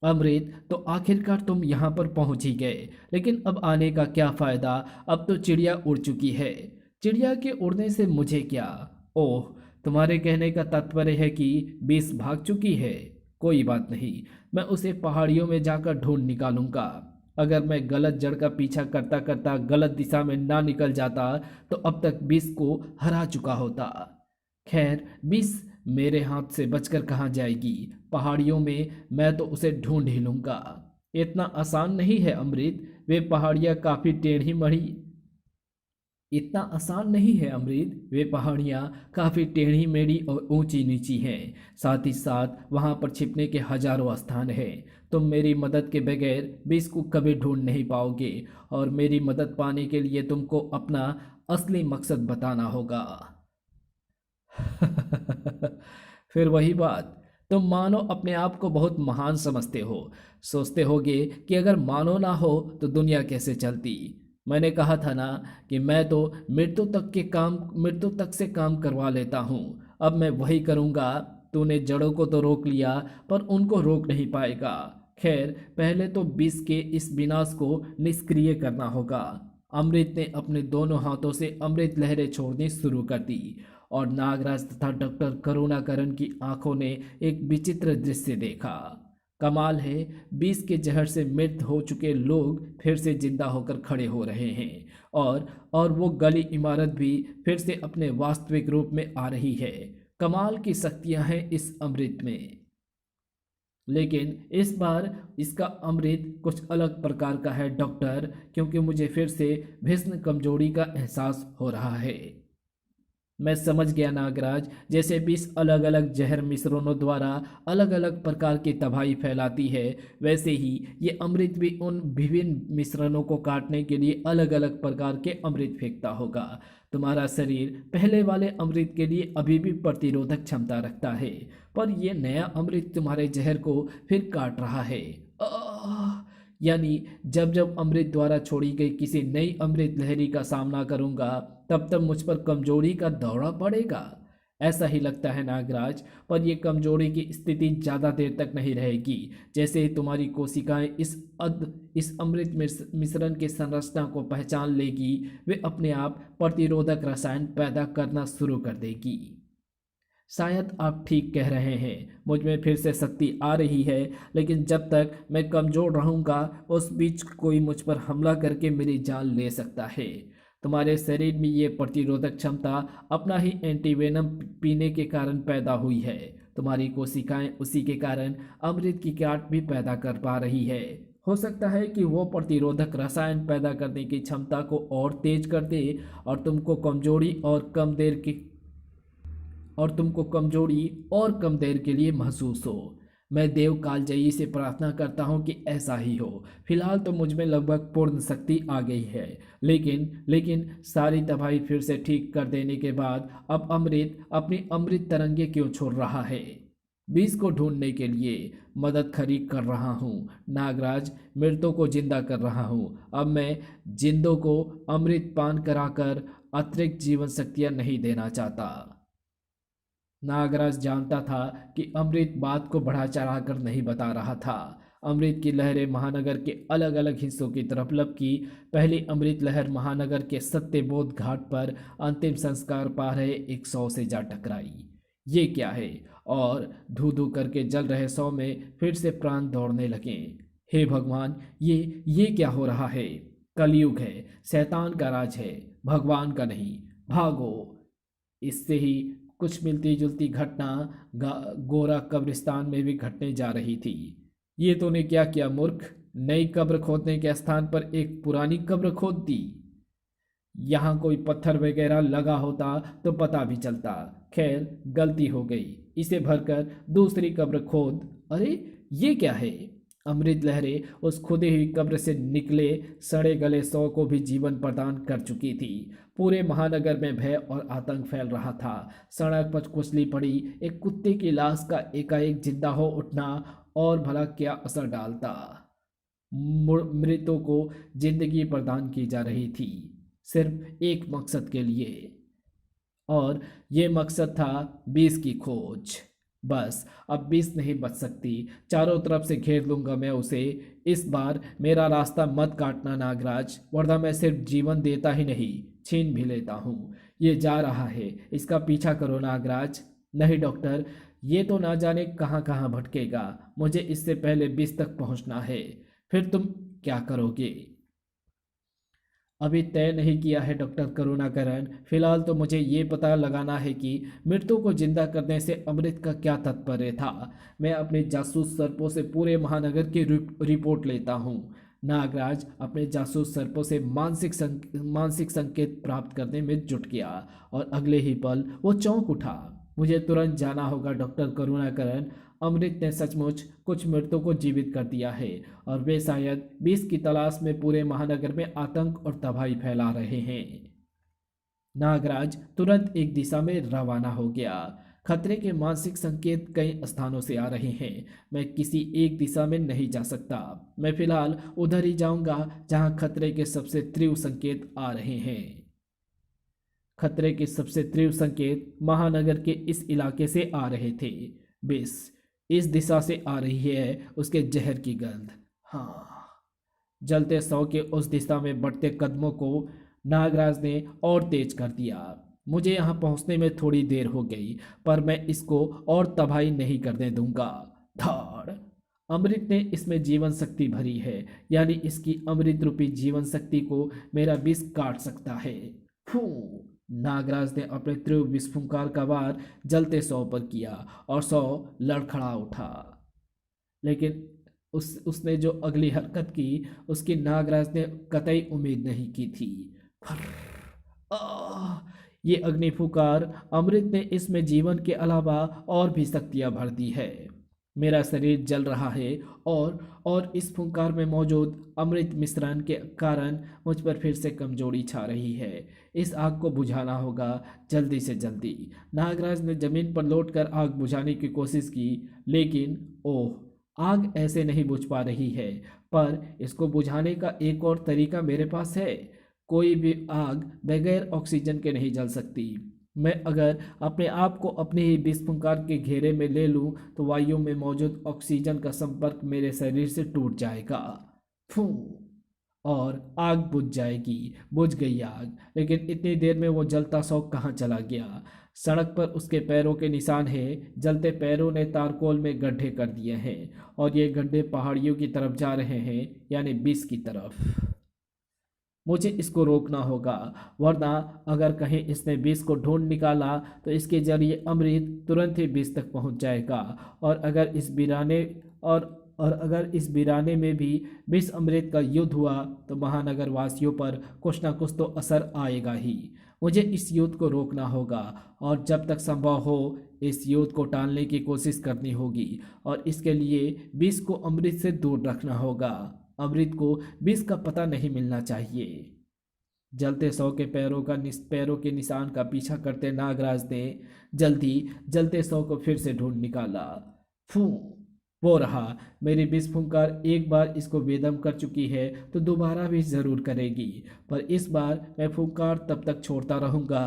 अमृत, तो आखिरकार तुम यहाँ पर पहुँच ही गए, लेकिन अब आने का क्या फ़ायदा? अब तो चिड़िया उड़ चुकी है। चिड़िया के उड़ने से मुझे क्या? ओह, तुम्हारे कहने का तात्पर्य है कि बीस भाग चुकी है। कोई बात नहीं, मैं उसे पहाड़ियों में जाकर ढूंढ निकालूंगा। अगर मैं गलत जड़ का पीछा करता करता गलत दिशा में ना निकल जाता तो अब तक बीस को हरा चुका होता। खैर, बीस मेरे हाथ से बचकर कहाँ जाएगी? पहाड़ियों में मैं तो उसे ढूंढ ही लूंगा। इतना आसान नहीं है अमृत, वे पहाड़ियाँ काफ़ी टेढ़ी मढ़ी इतना आसान नहीं है अमृत, वे पहाड़ियाँ काफ़ी टेढ़ी मेढ़ी और ऊंची नीची हैं। साथ ही साथ वहाँ पर छिपने के हजारों स्थान हैं। तुम मेरी मदद के बगैर बीस को कभी ढूंढ नहीं पाओगे और मेरी मदद पाने के लिए तुमको अपना असली मकसद बताना होगा। फिर वही बात, तुम मानो अपने आप को बहुत महान समझते हो। सोचते होगे कि अगर मानो ना हो तो दुनिया कैसे चलती। मैंने कहा था ना कि मैं तो मृत्यु तक से काम करवा लेता हूँ। अब मैं वही करूँगा। तूने जड़ों को तो रोक लिया पर उनको रोक नहीं पाएगा। खैर, पहले तो विष के इस विनाश को निष्क्रिय करना होगा। अमृत ने अपने दोनों हाथों से अमृत लहरें छोड़नी शुरू कर दी और नागराज तथा डॉक्टर करुणाकरण की आंखों ने एक विचित्र दृश्य देखा। कमाल है, विष के जहर से मृत हो चुके लोग फिर से जिंदा होकर खड़े हो रहे हैं और वो गली इमारत भी फिर से अपने वास्तविक रूप में आ रही है। कमाल की शक्तियां हैं इस अमृत में। लेकिन इस बार इसका अमृत कुछ अलग प्रकार का है डॉक्टर, क्योंकि मुझे फिर से भीषण कमजोरी का एहसास हो रहा है। मैं समझ गया नागराज, जैसे 20 अलग अलग जहर मिश्रणों द्वारा अलग अलग प्रकार की तबाही फैलाती है, वैसे ही ये अमृत भी उन विभिन्न मिश्रणों को काटने के लिए अलग अलग प्रकार के अमृत फेंकता होगा। तुम्हारा शरीर पहले वाले अमृत के लिए अभी भी प्रतिरोधक क्षमता रखता है, पर यह नया अमृत तुम्हारे जहर को फिर काट रहा है। यानी जब जब अमृत द्वारा छोड़ी गई किसी नई अमृत लहरी का सामना करूंगा तब तब मुझ पर कमजोरी का दौरा पड़ेगा। ऐसा ही लगता है नागराज, पर यह कमजोरी की स्थिति ज़्यादा देर तक नहीं रहेगी। जैसे ही तुम्हारी कोशिकाएं इस अमृत मिश्रण की संरचना को पहचान लेगी, वे अपने आप प्रतिरोधक रसायन पैदा करना शुरू कर देगी। शायद आप ठीक कह रहे हैं, मुझ में फिर से शक्ति आ रही है, लेकिन जब तक मैं कमज़ोर रहूंगा, उस बीच कोई मुझ पर हमला करके मेरी जान ले सकता है। तुम्हारे शरीर में ये प्रतिरोधक क्षमता अपना ही एंटीवेनम पीने के कारण पैदा हुई है। तुम्हारी कोशिकाएं उसी के कारण अमृत की गांठ भी पैदा कर पा रही है। हो सकता है कि वो प्रतिरोधक रसायन पैदा करने की क्षमता को और तेज कर दे और तुमको कमजोरी और कम देर के लिए महसूस हो। मैं देव कालजयी से प्रार्थना करता हूँ कि ऐसा ही हो। फिलहाल तो मुझ में लगभग पूर्ण शक्ति आ गई है, लेकिन सारी दवाई फिर से ठीक कर देने के बाद अब अमृत अपनी अमृत तरंगे क्यों छोड़ रहा है? बीज को ढूंढने के लिए मदद खरीद कर रहा हूँ नागराज, मृतों को जिंदा कर रहा हूँ। अब मैं जिंदों को अमृत पान कराकर अतिरिक्त जीवन शक्तियाँ नहीं देना चाहता। नागराज जानता था कि अमृत बात को बढ़ा चढ़ाकर नहीं बता रहा था। अमृत की लहरें महानगर के अलग अलग हिस्सों की तरफ लपकी। पहली अमृत लहर महानगर के सत्यबोध घाट पर अंतिम संस्कार पा रहे एक शव से जा टकराई। ये क्या है? और धू धू करके जल रहे शव में फिर से प्राण दौड़ने लगे। हे भगवान, ये क्या हो रहा है? कलयुग है, शैतान का राज है, भगवान का नहीं। भागो। इससे ही कुछ मिलती जुलती घटना गोरा कब्रिस्तान में भी घटने जा रही थी। ये तूने क्या किया मूर्ख? नई कब्र खोदने के स्थान पर एक पुरानी कब्र खोद दी। यहाँ कोई पत्थर वगैरह लगा होता तो पता भी चलता। खैर, गलती हो गई। इसे भरकर दूसरी कब्र खोद। अरे ये क्या है? अमृत लहरें उस खुदी हुई कब्र से निकले सड़े गले शव को भी जीवन प्रदान कर चुकी थी। पूरे महानगर में भय और आतंक फैल रहा था। सड़क पर कुचली पड़ी एक कुत्ते की लाश का एकाएक जिंदा हो उठना और भला क्या असर डालता? मृतों को जिंदगी प्रदान की जा रही थी, सिर्फ एक मकसद के लिए, और ये मकसद था बीस की खोज। बस अब बीस नहीं बच सकती। चारों तरफ से घेर लूंगा मैं उसे। इस बार मेरा रास्ता मत काटना नागराज, वरना मैं सिर्फ जीवन देता ही नहीं, छीन भी लेता हूँ। ये जा रहा है, इसका पीछा करो नागराज। नहीं डॉक्टर, ये तो ना जाने कहाँ कहाँ भटकेगा। मुझे इससे पहले बीस तक पहुँचना है। फिर तुम क्या करोगे? अभी तय नहीं किया है डॉक्टर करुणाकरण। फिलहाल तो मुझे ये पता लगाना है कि मृत्यु को जिंदा करने से अमृत का क्या तात्पर्य था। मैं अपने जासूस सर्पों से पूरे महानगर की रिपोर्ट लेता हूँ। नागराज अपने जासूस सर्पों से मानसिक संकेत प्राप्त करने में जुट गया और अगले ही पल वो चौंक उठा। मुझे तुरंत जाना होगा डॉक्टर करुणाकरण। अमृत ने सचमुच कुछ मृतों को जीवित कर दिया है और वे शायद विष की तलाश में पूरे महानगर में आतंक और तबाही फैला रहे हैं। नागराज तुरंत एक दिशा में रवाना हो गया। खतरे के मानसिक संकेत कई स्थानों से आ रहे हैं। मैं किसी एक दिशा में नहीं जा सकता। मैं फिलहाल उधर ही जाऊंगा जहां खतरे के सबसे तीव्र संकेत आ रहे हैं। खतरे के सबसे तीव्र संकेत महानगर के इस इलाके से आ रहे थे। विष इस दिशा से आ रही है, उसके जहर की गंध। हाँ, जलते शव के उस दिशा में बढ़ते कदमों को नागराज ने और तेज कर दिया। मुझे यहाँ पहुँचने में थोड़ी देर हो गई, पर मैं इसको और तबाही नहीं करने दूंगा। धाड़! अमृत ने इसमें जीवन शक्ति भरी है, यानी इसकी अमृत रूपी जीवन शक्ति को मेरा विष काट सकता है। फू! नागराज ने अपने तीव्र विस्फुंकार का वार जलते शव पर किया और शव लड़खड़ा उठा। लेकिन उसने जो अगली हरकत की, उसकी नागराज ने कतई उम्मीद नहीं की थी। ये अग्नि फुकार! अमृत ने इसमें जीवन के अलावा और भी शक्तियां भर दी है। मेरा शरीर जल रहा है और इस फुंकार में मौजूद अमृत मिश्रण के कारण मुझ पर फिर से कमजोरी छा रही है। इस आग को बुझाना होगा जल्दी से जल्दी। नागराज ने जमीन पर लौटकर आग बुझाने की कोशिश की, लेकिन ओह, आग ऐसे नहीं बुझ पा रही है। पर इसको बुझाने का एक और तरीका मेरे पास है। कोई भी आग बगैर ऑक्सीजन के नहीं जल सकती। मैं अगर अपने आप को अपने ही विष फुंकार के घेरे में ले लूं तो वायु में मौजूद ऑक्सीजन का संपर्क मेरे शरीर से टूट जाएगा। फू। और आग बुझ जाएगी। बुझ गई आग, लेकिन इतनी देर में वो जलता शौक कहाँ चला गया। सड़क पर उसके पैरों के निशान हैं। जलते पैरों ने तारकोल में गड्ढे कर दिए हैं और ये गड्ढे पहाड़ियों की तरफ जा रहे हैं, यानी विष की तरफ। मुझे इसको रोकना होगा, वरना अगर कहीं इसने विष को ढूंढ निकाला तो इसके जरिए अमृत तुरंत ही विष तक पहुंच जाएगा। और अगर इस वीराने और अगर इस वीराने में भी विष अमृत का युद्ध हुआ तो महानगर वासियों पर कुछ ना कुछ तो असर आएगा ही। मुझे इस युद्ध को रोकना होगा और जब तक संभव हो इस युद्ध को टालने की कोशिश करनी होगी। और इसके लिए विष को अमृत से दूर रखना होगा। अमृत को विष का पता नहीं मिलना चाहिए। जलते सौ के पैरों के निशान का पीछा करते नागराज ने जल्दी जलते सौ को फिर से ढूंढ निकाला। फू। वो रहा। मेरी विष फुंकार एक बार इसको बेदम कर चुकी है तो दोबारा भी जरूर करेगी, पर इस बार मैं फुंकार तब तक छोड़ता रहूंगा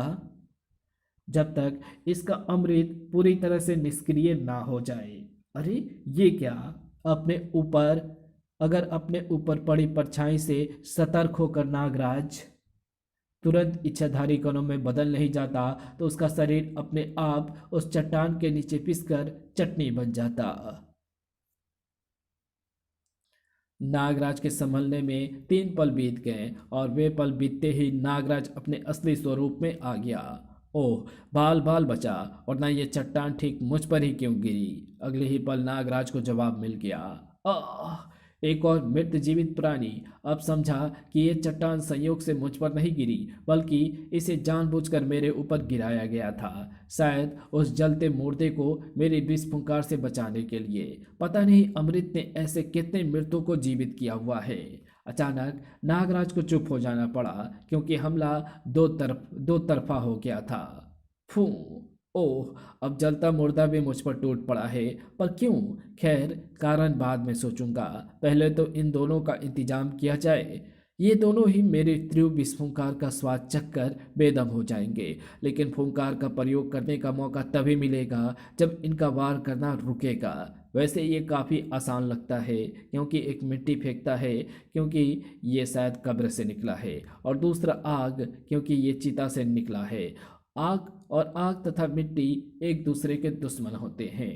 जब तक इसका अमृत पूरी तरह से निष्क्रिय ना हो जाए। अरे ये क्या। अपने ऊपर अगर अपने ऊपर पड़ी परछाई से सतर्क होकर नागराज तुरंत इच्छाधारी कणों में बदल नहीं जाता तो उसका शरीर अपने आप उस चट्टान के नीचे पिसकर चटनी बन जाता। नागराज के संभलने में 3 पल बीत गए और वे पल बीतते ही नागराज अपने असली स्वरूप में आ गया। ओह, बाल बाल बचा, और ना ये चट्टान ठीक मुझ पर ही क्यों गिरी। अगले ही पल नागराज को जवाब मिल गया। आह, एक और मृत जीवित प्राणी। अब समझा कि ये चट्टान संयोग से मुझ पर नहीं गिरी, बल्कि इसे जानबूझकर मेरे ऊपर गिराया गया था, शायद उस जलते मुर्दे को मेरी विष फुंकार से बचाने के लिए। पता नहीं अमृत ने ऐसे कितने मृतों को जीवित किया हुआ है। अचानक नागराज को चुप हो जाना पड़ा, क्योंकि हमला दो तरफा हो गया था। फू। ओह, अब जलता मुर्दा भी मुझ पर टूट पड़ा है, पर क्यों। खैर, कारण बाद में सोचूंगा, पहले तो इन दोनों का इंतजाम किया जाए। ये दोनों ही मेरे तीव्र विष फुंकार का स्वाद चखकर बेदम हो जाएंगे, लेकिन फुंकार का प्रयोग करने का मौका तभी मिलेगा जब इनका वार करना रुकेगा। वैसे ये काफ़ी आसान लगता है, क्योंकि एक मिट्टी फेंकता है, क्योंकि ये शायद कब्र से निकला है, और दूसरा आग, क्योंकि ये चिता से निकला है। आग तथा मिट्टी एक दूसरे के दुश्मन होते हैं।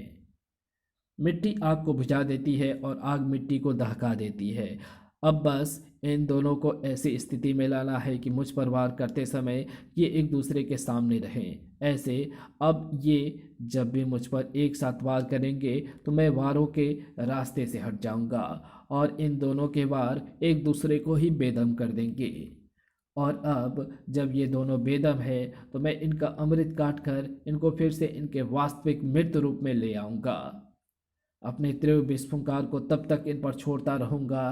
मिट्टी आग को बुझा देती है और आग मिट्टी को दहका देती है। अब बस इन दोनों को ऐसी स्थिति में लाना है कि मुझ पर वार करते समय ये एक दूसरे के सामने रहें। ऐसे अब ये जब भी मुझ पर एक साथ वार करेंगे तो मैं वारों के रास्ते से हट जाऊंगा और इन दोनों के वार एक दूसरे को ही बेदम कर देंगे। और अब जब ये दोनों बेदम है तो मैं इनका अमृत काट कर इनको फिर से इनके वास्तविक मृत रूप में ले आऊँगा। अपने तीव्र विस्फुंकार को तब तक इन पर छोड़ता रहूँगा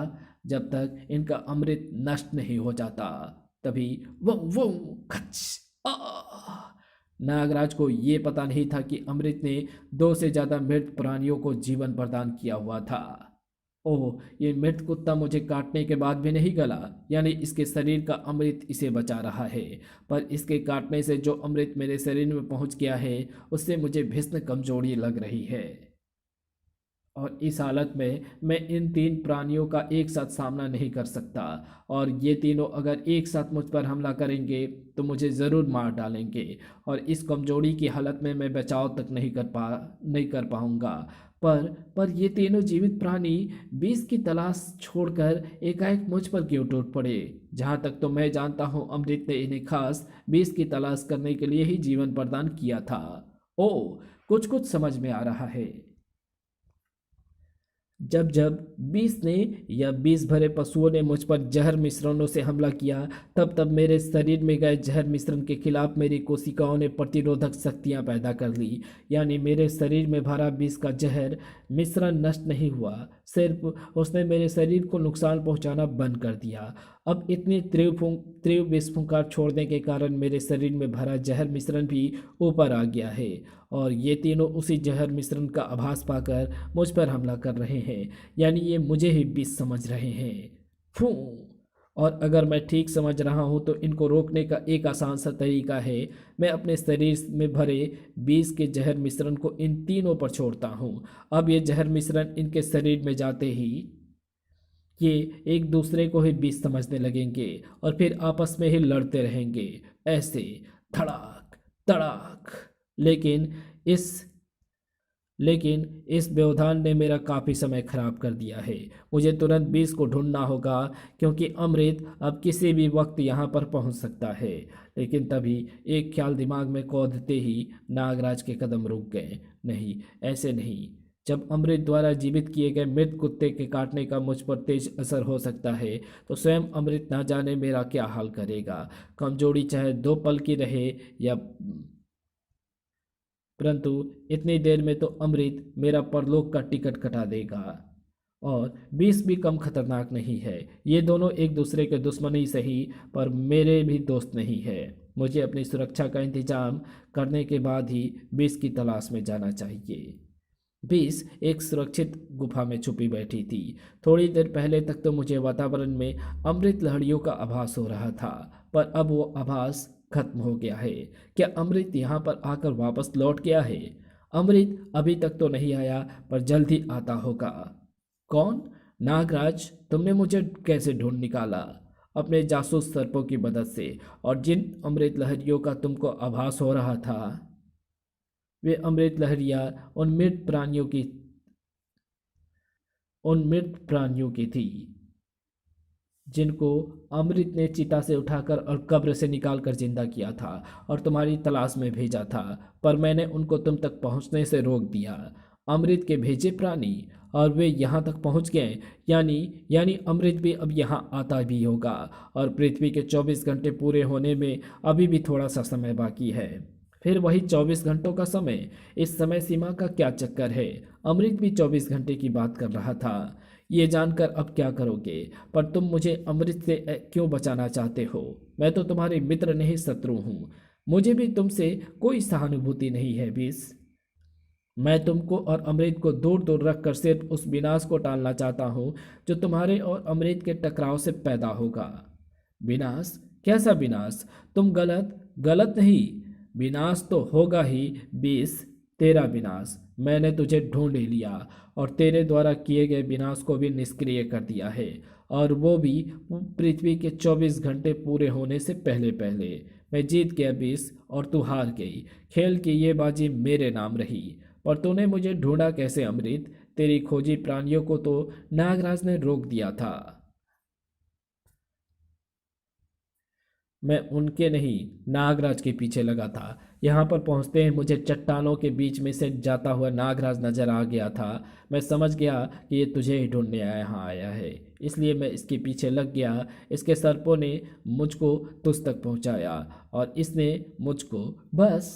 जब तक इनका अमृत नष्ट नहीं हो जाता। तभी वो खच। नागराज को ये पता नहीं था कि अमृत ने 2 से ज़्यादा मृत प्राणियों को जीवन प्रदान किया हुआ था। ओह, ये मृत कुत्ता मुझे काटने के बाद भी नहीं गला, यानी इसके शरीर का अमृत इसे बचा रहा है। पर इसके काटने से जो अमृत मेरे शरीर में पहुंच गया है उससे मुझे भीषण कमजोरी लग रही है। और इस हालत में मैं इन 3 प्राणियों का एक साथ सामना नहीं कर सकता, और ये तीनों अगर एक साथ मुझ पर हमला करेंगे तो मुझे ज़रूर मार डालेंगे, और इस कमजोरी की हालत में मैं बचाव तक नहीं कर पाऊंगा। पर ये तीनों जीवित प्राणी विष की तलाश छोड़कर एकाएक मुझ पर क्यों टूट पड़े। जहाँ तक तो मैं जानता हूँ अमृत ने इन्हें खास विष की तलाश करने के लिए ही जीवन प्रदान किया था। ओह, कुछ कुछ समझ में आ रहा है। जब जब विष ने या विष भरे पशुओं ने मुझ पर जहर मिश्रणों से हमला किया, तब तब मेरे शरीर में गए जहर मिश्रण के खिलाफ मेरी कोशिकाओं ने प्रतिरोधक शक्तियां पैदा कर ली। यानी मेरे शरीर में भरा विष का जहर मिश्रण नष्ट नहीं हुआ, सिर्फ उसने मेरे शरीर को नुकसान पहुंचाना बंद कर दिया। अब इतनी तीव्र विष फुंकार छोड़ने के कारण मेरे शरीर में भरा जहर मिश्रण भी ऊपर आ गया है, और ये तीनों उसी जहर मिश्रण का आभास पाकर मुझ पर हमला कर रहे हैं। यानी ये मुझे ही विष समझ रहे हैं। फू। और अगर मैं ठीक समझ रहा हूं तो इनको रोकने का एक आसान सा तरीका है, मैं अपने शरीर में भरे 20 के जहर मिश्रण को इन तीनों पर छोड़ता हूं। अब ये जहर मिश्रण इनके शरीर में जाते ही ये एक दूसरे को ही विष समझने लगेंगे और फिर आपस में ही लड़ते रहेंगे, ऐसे धड़ाक धड़ाक। लेकिन इस लेकिन इस व्यवधान ने मेरा काफ़ी समय खराब कर दिया है। मुझे तुरंत बीस को ढूंढना होगा, क्योंकि अमृत अब किसी भी वक्त यहाँ पर पहुँच सकता है। लेकिन तभी एक ख्याल दिमाग में कौंधते ही नागराज के कदम रुक गए। नहीं, ऐसे नहीं। जब अमृत द्वारा जीवित किए गए मृत कुत्ते के काटने का मुझ पर तेज असर हो सकता है, तो स्वयं अमृत ना जाने मेरा क्या हाल करेगा। कमजोरी चाहे 2 पल की रहे या परंतु इतनी देर में तो अमृत मेरा परलोक का टिकट कटा देगा। और विष भी कम खतरनाक नहीं है। ये दोनों एक दूसरे के दुश्मन ही सही, पर मेरे भी दोस्त नहीं है। मुझे अपनी सुरक्षा का इंतजाम करने के बाद ही विष की तलाश में जाना चाहिए। विष एक सुरक्षित गुफा में छुपी बैठी थी। थोड़ी देर पहले तक तो मुझे वातावरण में अमृत लहड़ियों का आभास हो रहा था, पर अब वो आभास खत्म हो गया है। क्या अमृत यहाँ पर आकर वापस लौट गया है? अमृत अभी तक तो नहीं आया, पर जल्द ही आता होगा। कौन? नागराज, तुमने मुझे कैसे ढूंढ निकाला? अपने जासूस सर्पों की मदद से। और जिन अमृत लहरियों का तुमको आभास हो रहा था, वे अमृत लहरियाँ उन मृत प्राणियों की थी जिनको अमृत ने चिता से उठाकर और कब्र से निकालकर जिंदा किया था और तुम्हारी तलाश में भेजा था, पर मैंने उनको तुम तक पहुंचने से रोक दिया। अमृत के भेजे प्राणी, और वे यहाँ तक पहुँच गए। यानी यानी अमृत भी अब यहाँ आता भी होगा। और पृथ्वी के 24 घंटे पूरे होने में अभी भी थोड़ा सा समय बाकी है। फिर वही 24 घंटों का समय। इस समय सीमा का क्या चक्कर है? अमृत भी 24 घंटे की बात कर रहा था। ये जानकर अब क्या करोगे? पर तुम मुझे अमृत से क्यों बचाना चाहते हो? मैं तो तुम्हारे मित्र नहीं, शत्रु हूँ। मुझे भी तुमसे कोई सहानुभूति नहीं है बीस। मैं तुमको और अमृत को दूर दूर रखकर सिर्फ उस विनाश को टालना चाहता हूँ जो तुम्हारे और अमृत के टकराव से पैदा होगा। विनाश? कैसा विनाश? तुम गलत गलत नहीं। विनाश तो होगा ही बीस, तेरा विनाश। मैंने तुझे ढूंढ ही लिया और तेरे द्वारा किए गए विनाश को भी निष्क्रिय कर दिया है, और वो भी पृथ्वी के 24 घंटे पूरे होने से पहले पहले। मैं जीत गया बीस और तू हार गई। खेल की ये बाजी मेरे नाम रही। पर तूने मुझे ढूंढा कैसे अमृत? तेरी खोजी प्राणियों को तो नागराज ने रोक दिया था। मैं उनके नहीं, नागराज के पीछे लगा था। यहाँ पर पहुँचते ही मुझे चट्टानों के बीच में से जाता हुआ नागराज नजर आ गया था। मैं समझ गया कि ये तुझे ही ढूंढने यहाँ आया है, इसलिए मैं इसके पीछे लग गया। इसके सर्पों ने मुझको तुझ तक पहुँचाया और इसने मुझको। बस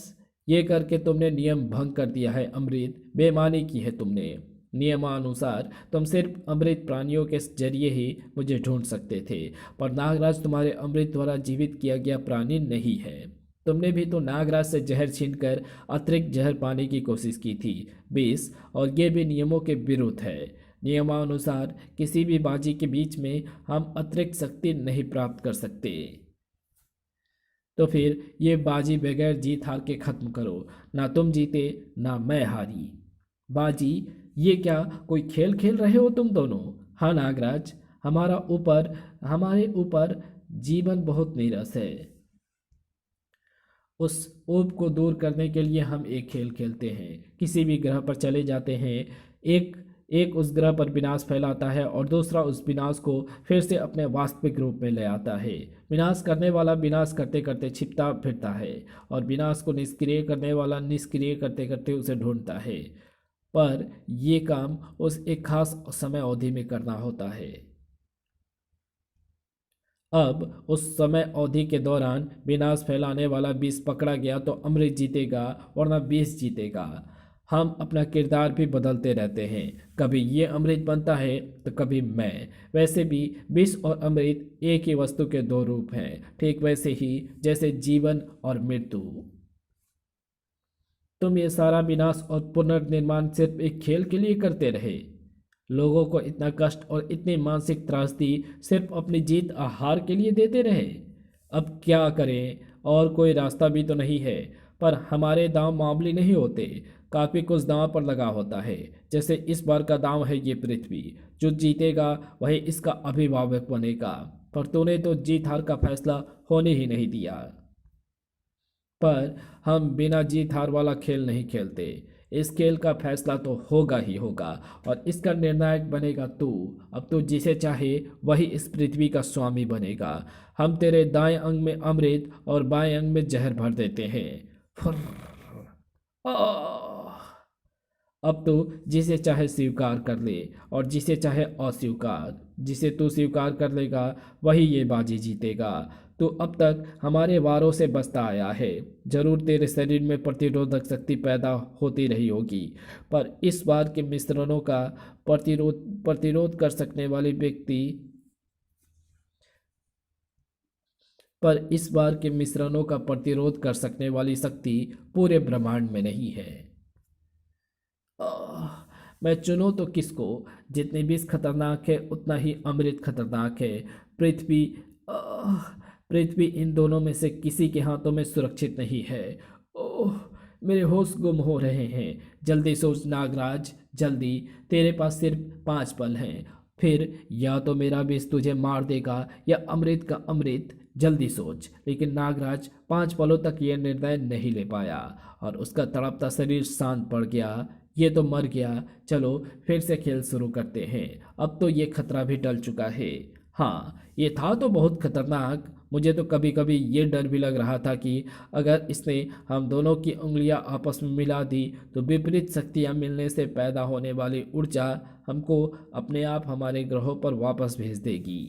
ये करके तुमने नियम भंग कर दिया है अमृत, बेईमानी की है तुमने। नियमानुसार तुम सिर्फ अमृत प्राणियों के जरिए ही मुझे ढूंढ सकते थे, पर नागराज तुम्हारे अमृत द्वारा जीवित किया गया प्राणी नहीं है। तुमने भी तो नागराज से जहर छीनकर अतिरिक्त जहर पाने की कोशिश की थी बीस, और ये भी नियमों के विरुद्ध है। नियमानुसार किसी भी बाजी के बीच में हम अतिरिक्त शक्ति नहीं प्राप्त कर सकते। तो फिर ये बाजी बगैर जीत हार के खत्म करो। ना तुम जीते ना मैं हारी। बाजी? ये क्या कोई खेल खेल रहे हो तुम दोनों? हाँ नागराज, हमारे ऊपर जीवन बहुत नीरस है। उस ऊब को दूर करने के लिए हम एक खेल खेलते हैं। किसी भी ग्रह पर चले जाते हैं। एक एक उस ग्रह पर विनाश फैलाता है और दूसरा उस विनाश को फिर से अपने वास्तविक रूप में ले आता है। विनाश करने वाला विनाश करते करते छिपता फिरता है, और विनाश को निष्क्रिय करने वाला निष्क्रिय करते करते उसे ढूंढता है। पर यह काम उस एक खास समय अवधि में करना होता है। अब उस समय अवधि के दौरान विनाश फैलाने वाला विष पकड़ा गया तो अमृत जीतेगा, वरना विष जीतेगा। हम अपना किरदार भी बदलते रहते हैं। कभी ये अमृत बनता है तो कभी मैं। वैसे भी विष और अमृत एक ही वस्तु के दो रूप हैं, ठीक वैसे ही जैसे जीवन और मृत्यु। तुम ये सारा विनाश और पुनर्निर्माण सिर्फ एक खेल के लिए करते रहे। लोगों को इतना कष्ट और इतनी मानसिक त्रासदी सिर्फ अपनी जीत हार के लिए देते रहे। अब क्या करें, और कोई रास्ता भी तो नहीं है। पर हमारे दांव मामूली नहीं होते, काफ़ी कुछ दांव पर लगा होता है। जैसे इस बार का दांव है ये पृथ्वी। जो जीतेगा वही इसका अभिभावक बनेगा। पर तूने तो जीत हार का फैसला होने ही नहीं दिया। पर हम बिना जीत हार वाला खेल नहीं खेलते। इस खेल का फैसला तो होगा ही होगा, और इसका निर्णायक बनेगा तू। अब तू जिसे चाहे वही इस पृथ्वी का स्वामी बनेगा। हम तेरे दाएं अंग में अमृत और बाएं अंग में जहर भर देते हैं। फुर्र। आह! अब तो जिसे चाहे स्वीकार कर ले और जिसे चाहे अस्वीकार। जिसे तू स्वीकार कर लेगा वही ये बाजी जीतेगा। तो अब तक हमारे वारों से बचता आया है। जरूर तेरे शरीर में प्रतिरोधक शक्ति पैदा होती रही होगी, पर इस बार के मिश्रणों का प्रतिरोध प्रतिरोध कर सकने वाली व्यक्ति पर इस बार के मिश्रणों का प्रतिरोध कर सकने वाली शक्ति पूरे ब्रह्मांड में नहीं है। आह, मैं चुनूं तो किसको? जितनी विष खतरनाक है उतना ही अमृत खतरनाक है। पृथ्वी आह, पृथ्वी इन दोनों में से किसी के हाथों में सुरक्षित नहीं है। ओह, मेरे होश गुम हो रहे हैं। जल्दी सोच नागराज, जल्दी। तेरे पास सिर्फ 5 पल हैं। फिर या तो मेरा विष तुझे मार देगा या अमृत का अमृत। जल्दी सोच। लेकिन नागराज 5 पलों तक यह निर्णय नहीं ले पाया, और उसका तड़पता शरीर शांत पड़ गया। ये तो मर गया। चलो फिर से खेल शुरू करते हैं। अब तो ये खतरा भी टल चुका है। हाँ, ये था तो बहुत खतरनाक। मुझे तो कभी कभी ये डर भी लग रहा था कि अगर इसने हम दोनों की उंगलियां आपस में मिला दी तो विपरीत शक्तियां मिलने से पैदा होने वाली ऊर्जा हमको अपने आप हमारे ग्रहों पर वापस भेज देगी।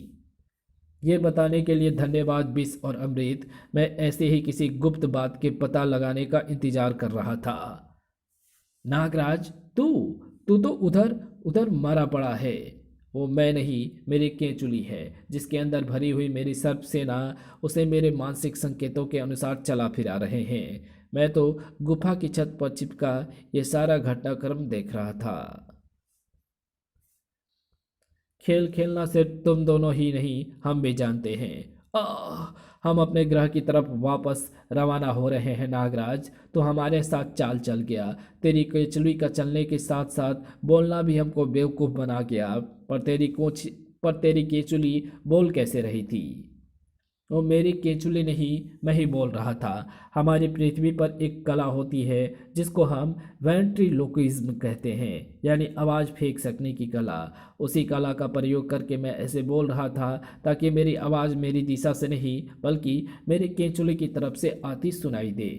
ये बताने के लिए धन्यवाद विष और अमृत। मैं ऐसे ही किसी गुप्त बात के पता लगाने का इंतजार कर रहा था। नागराज, तू तू तो उधर उधर मरा पड़ा है। वो मैं नहीं, मेरी केंचुली है, जिसके अंदर भरी हुई मेरी सर्प सेना उसे मेरे मानसिक संकेतों के अनुसार चला फिरा रहे हैं। मैं तो गुफा की छत पर चिपका ये सारा घटनाक्रम देख रहा था। खेल खेलना सिर्फ तुम दोनों ही नहीं, हम भी जानते हैं। आह! हम अपने ग्रह की तरफ वापस रवाना हो रहे हैं नागराज। तो हमारे साथ चाल चल गया। तेरी केचुली का चलने के साथ साथ बोलना भी हमको बेवकूफ़ बना गया। पर तेरी केचुली बोल कैसे रही थी? वो मेरी केंचुली नहीं, मैं ही बोल रहा था। हमारी पृथ्वी पर एक कला होती है जिसको हम वेंट्रीलोक्विज्म कहते हैं, यानी आवाज़ फेंक सकने की कला। उसी कला का प्रयोग करके मैं ऐसे बोल रहा था ताकि मेरी आवाज़ मेरी दिशा से नहीं बल्कि मेरी केंचुली की तरफ से आती सुनाई दे।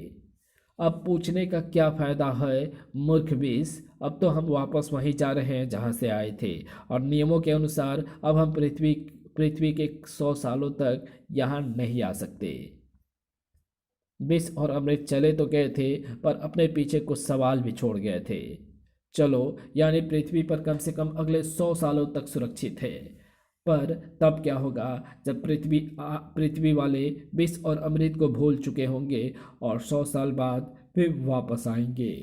अब पूछने का क्या फ़ायदा है मूर्ख बीस। अब तो हम वापस वहीं जा रहे हैं जहाँ से आए थे, और नियमों के अनुसार अब हम पृथ्वी पृथ्वी के 100 सालों तक यहाँ नहीं आ सकते। विष और अमृत चले तो गए थे, पर अपने पीछे कुछ सवाल भी छोड़ गए थे। चलो, यानी पृथ्वी पर कम से कम अगले 100 सालों तक सुरक्षित है। पर तब क्या होगा जब पृथ्वी वाले विष और अमृत को भूल चुके होंगे और 100 साल बाद फिर वापस आएंगे।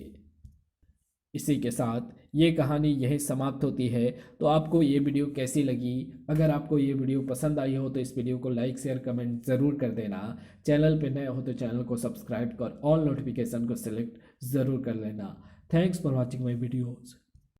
इसी के साथ ये कहानी यहीं समाप्त होती है। तो आपको ये वीडियो कैसी लगी? अगर आपको ये वीडियो पसंद आई हो तो इस वीडियो को लाइक शेयर कमेंट ज़रूर कर देना। चैनल पर नए हो तो चैनल को सब्सक्राइब कर ऑल नोटिफिकेशन को सिलेक्ट ज़रूर कर लेना। Thanks for watching my videos.